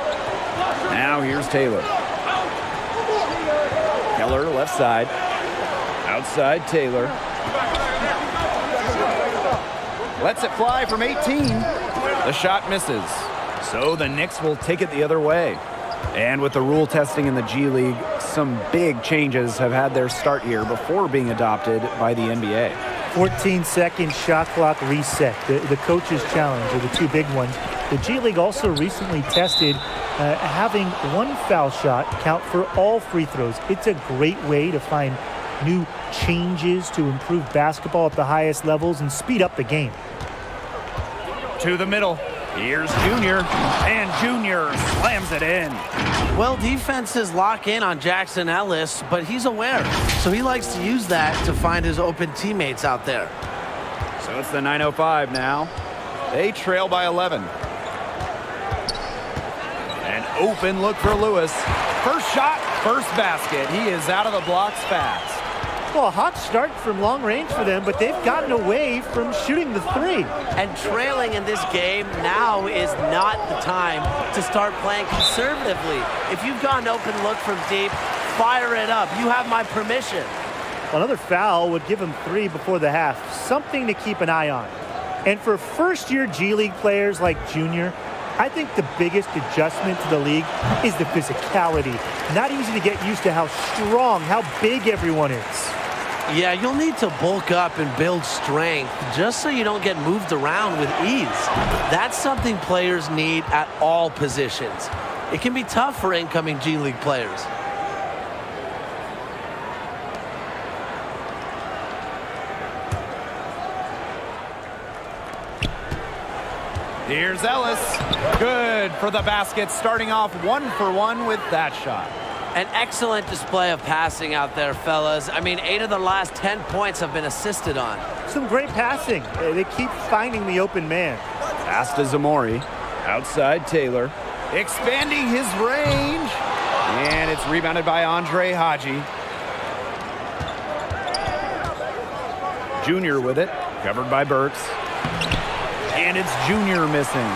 Now here's Taylor. Keller left side. Outside Taylor. Lets it fly from 18. The shot misses. So the Knicks will take it the other way. And with the rule testing in the G League, some big changes have had their start here before being adopted by the NBA. 14-second shot clock reset, the coach's challenge, are the two big ones. The G League also recently tested having one foul shot count for all free throws. It's a great way to find new changes to improve basketball at the highest levels and speed up the game. To the middle. Here's Junior, and Junior slams it in. Well, defenses lock in on Jackson Ellis, but he's aware, so he likes to use that to find his open teammates out there. So it's the 9:05 now. They trail by 11. An open look for Lewis. First shot, first basket. He is out of the blocks fast. Well, a hot start from long range for them, but they've gotten away from shooting the three. And trailing in this game now is not the time to start playing conservatively. If you've got an open look from deep, fire it up. You have my permission. Another foul would give him 3 before the half. Something to keep an eye on. And for first-year G League players like Junior, I think the biggest adjustment to the league is the physicality. Not easy to get used to how strong, how big everyone is. Yeah, you'll need to bulk up and build strength just so you don't get moved around with ease. That's something players need at all positions. It can be tough for incoming G League players. Here's Ellis. Good for the basket, starting off 1 for 1 with that shot. An excellent display of passing out there, fellas. I mean, 8 of the last 10 points have been assisted on. Some great passing. They keep finding the open man. Pass to Zamori. Outside Taylor. Expanding his range. And it's rebounded by Andre Haji. Junior with it. Covered by Burks. And it's Junior missing.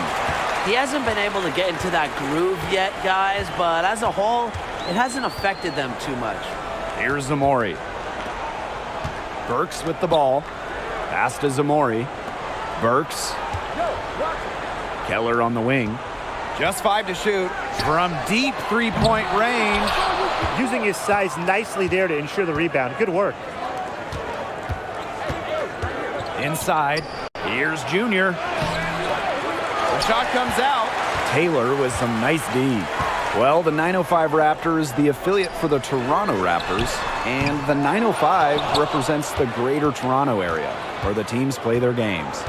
He hasn't been able to get into that groove yet, guys, but as a whole, it hasn't affected them too much. Here's Zamori. Burks with the ball. Pass to Zamori. Burks. Keller on the wing. Just 5 to shoot from deep three-point range. Using his size nicely there to ensure the rebound. Good work. Inside. Here's Junior. The shot comes out. Taylor with some nice D. Well, the 905 Raptors, the affiliate for the Toronto Raptors, and the 905 represents the greater Toronto area where the teams play their games.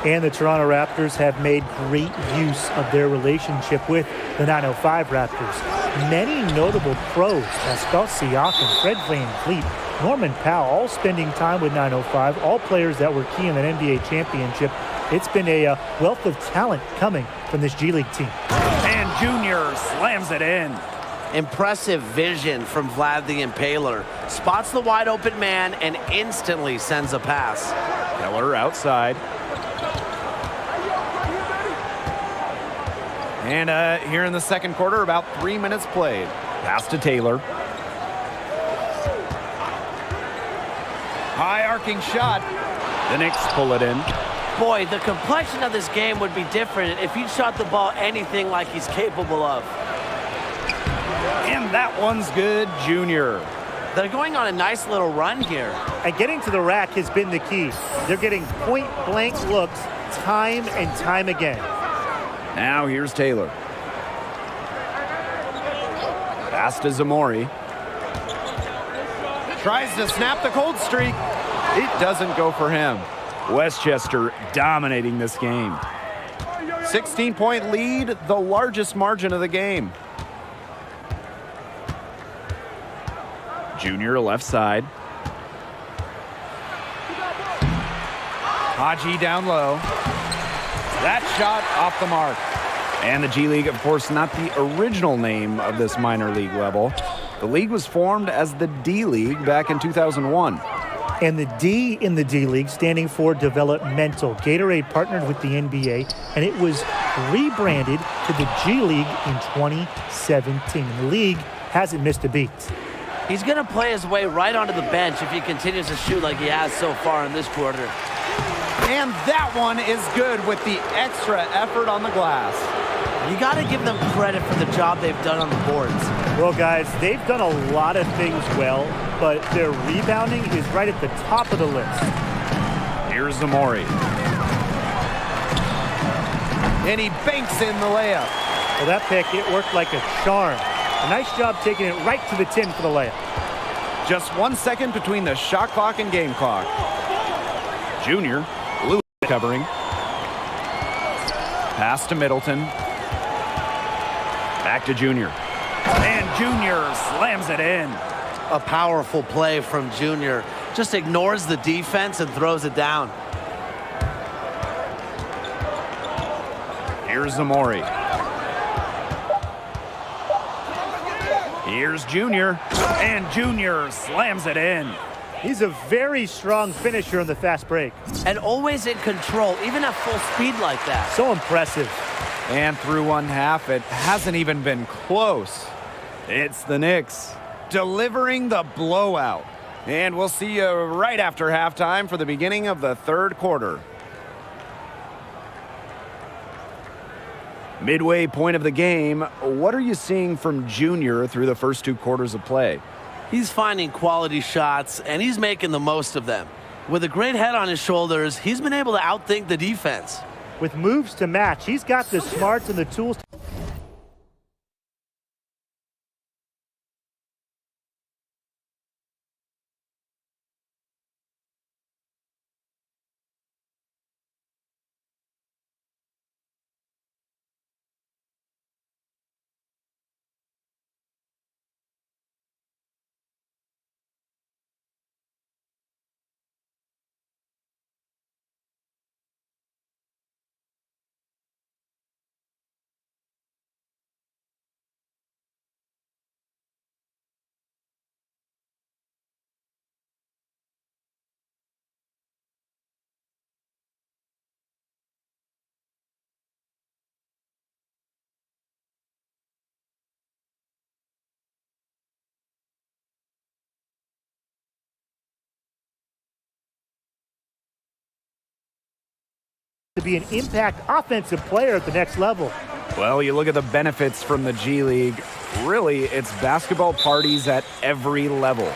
And the Toronto Raptors have made great use of their relationship with the 905 Raptors. Many notable pros, Pascal Siakam, Fred VanVleet, Norman Powell, all spending time with 905, all players that were key in an NBA championship. It's been a wealth of talent coming from this G League team. And Junior slams it in. Impressive vision from Vlad the Impaler. Spots the wide open man and instantly sends a pass. Keller outside. And here in the second quarter, about 3 minutes played. Pass to Taylor. High arcing shot. The Knicks pull it in. Boy, the complexion of this game would be different if he shot the ball anything like he's capable of. And that one's good, Junior. They're going on a nice little run here. And getting to the rack has been the key. They're getting point-blank looks time and time again. Now here's Taylor. Pass to Zamori. Tries to snap the cold streak. It doesn't go for him. Westchester dominating this game. 16-point lead, the largest margin of the game. Junior left side. Haji down low. That shot off the mark. And the G League, of course, not the original name of this minor league level. The league was formed as the D League back in 2001. And the D in the D League standing for developmental. Gatorade partnered with the NBA, and it was rebranded to the G League in 2017. The league hasn't missed a beat. He's going to play his way right onto the bench if he continues to shoot like he has so far in this quarter. And that one is good with the extra effort on the glass. You got to give them credit for the job they've done on the boards. Well, guys, they've done a lot of things well, but their rebounding is right at the top of the list. Here's Zamori. And he banks in the layup. Well, that pick, it worked like a charm. A nice job taking it right to the tin for the layup. Just 1 second between the shot clock and game clock. Junior, Lewis covering. Pass to Middleton. Back to Junior. And Junior slams it in. A powerful play from Junior. Just ignores the defense and throws it down. Here's Zamori. Here's Junior. And Junior slams it in. He's a very strong finisher in the fast break. And always in control, even at full speed like that. So impressive. And through one half, it hasn't even been close. It's the Knicks delivering the blowout. And we'll see you right after halftime for the beginning of the third quarter. Midway point of the game, what are you seeing from Junior through the first 2 quarters of play? He's finding quality shots, and he's making the most of them. With a great head on his shoulders, he's been able to outthink the defense. With moves to match, he's got the smarts and the tools to be an impact offensive player at the next level. Well, you look at the benefits from the G League. Really, it's basketball parties at every level.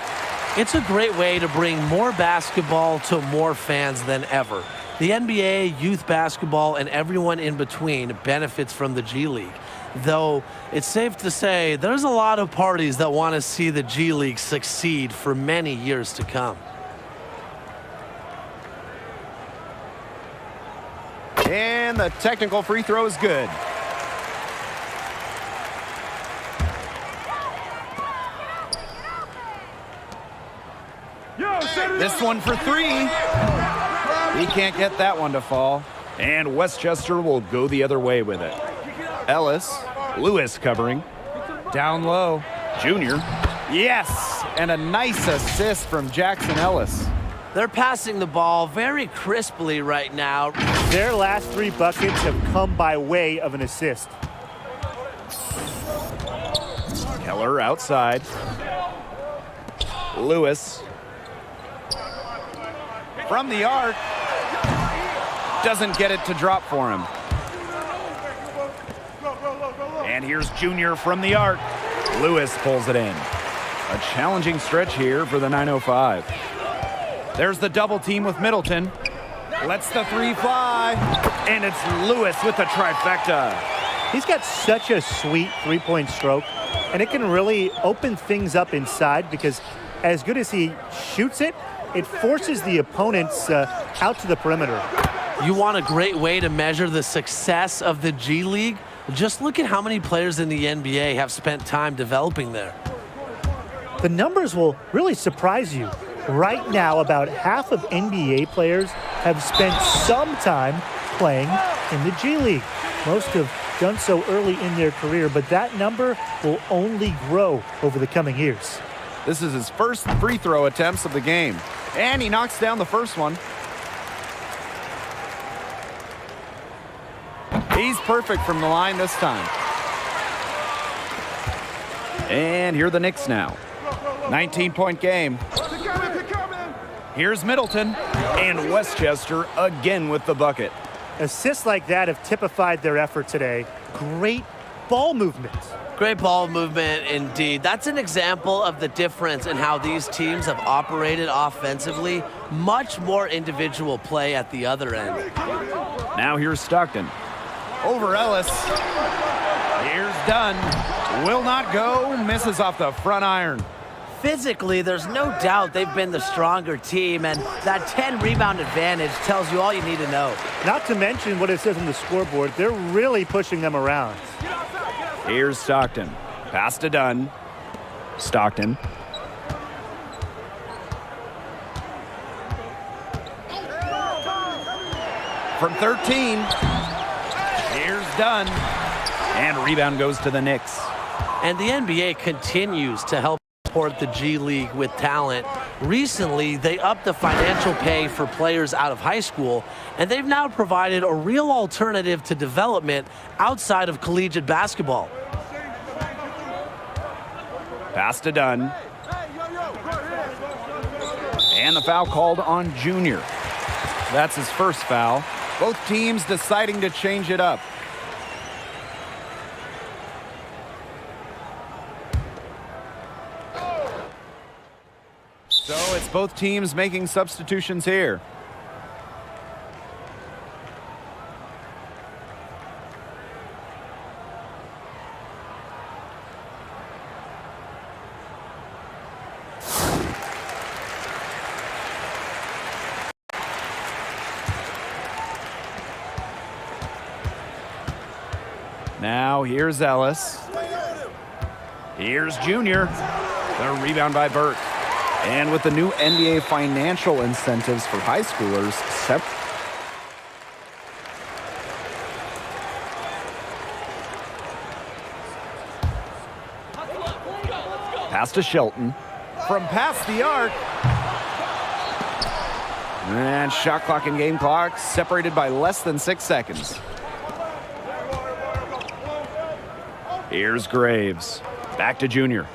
It's a great way to bring more basketball to more fans than ever. The NBA, youth basketball, and everyone in between benefits from the G League. Though it's safe to say there's a lot of parties that want to see the G League succeed for many years to come. And the technical free throw is good. This one for 3. He can't get that one to fall. And Westchester will go the other way with it. Ellis, Lewis covering. Down low, Junior. Yes, and a nice assist from Jackson Ellis. They're passing the ball very crisply right now. Their last 3 buckets have come by way of an assist. Keller outside. Lewis. From the arc. Doesn't get it to drop for him. And here's Junior from the arc. Lewis pulls it in. A challenging stretch here for the 905. There's the double team with Middleton. Lets the 3 fly. And it's Lewis with the trifecta. He's got such a sweet 3-point stroke, and it can really open things up inside because as good as he shoots it, it forces the opponents out to the perimeter. You want a great way to measure the success of the G League? Just look at how many players in the NBA have spent time developing there. The numbers will really surprise you. Right now, about half of NBA players have spent some time playing in the G League. Most have done so early in their career, but that number will only grow over the coming years. This is his first free throw attempts of the game. And he knocks down the first one. He's perfect from the line this time. And here are the Knicks now. 19-point game. Here's Middleton. And Westchester again with the bucket. Assists like that have typified their effort today. Great ball movement. Great ball movement indeed. That's an example of the difference in how these teams have operated offensively. Much more individual play at the other end. Now here's Stockton. Over Ellis. Here's Dunn. Will not go. Misses off the front iron. Physically, there's no doubt they've been the stronger team, and that 10 rebound advantage tells you all you need to know. Not to mention what it says on the scoreboard, they're really pushing them around. Here's Stockton. Pass to Dunn. Stockton. From 13. Here's Dunn. And rebound goes to the Knicks. And the NBA continues to help support the G League with talent. Recently, they upped the financial pay for players out of high school, and they've now provided a real alternative to development outside of collegiate basketball. Pass to Dunn. And the foul called on Junior. That's his first foul. Both teams deciding to change it up. So it's both teams making substitutions here. Now here's Ellis. Here's Junior. The rebound by Burke. And with the new NBA financial incentives for high schoolers, pass to Shelton. From past the arc. And shot clock and game clock separated by less than 6 seconds. Here's Graves. Back to Junior.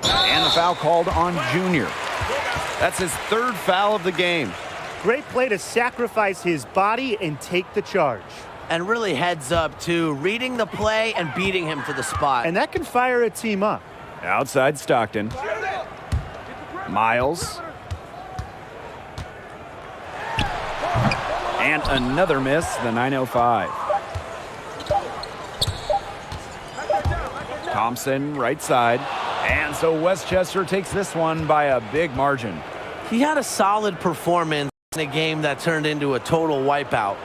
And the foul called on Junior. That's his third foul of the game. Great play to sacrifice his body and take the charge. And really heads up, too, reading the play and beating him to the spot. And that can fire a team up. Outside Stockton. Miles. And another miss, the 905. Thompson, right side. And so Westchester takes this one by a big margin. He had a solid performance in a game that turned into a total wipeout.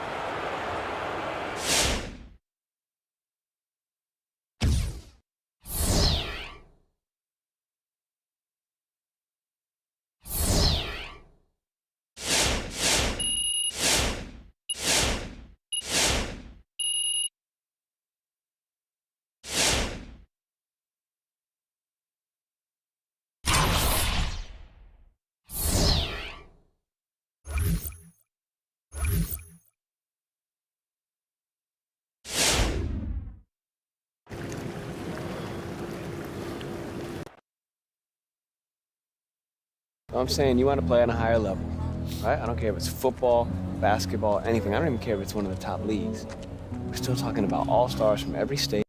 I'm saying you want to play on a higher level, right? I don't care if it's football, basketball, anything. I don't even care if it's one of the top leagues. We're still talking about all-stars from every state.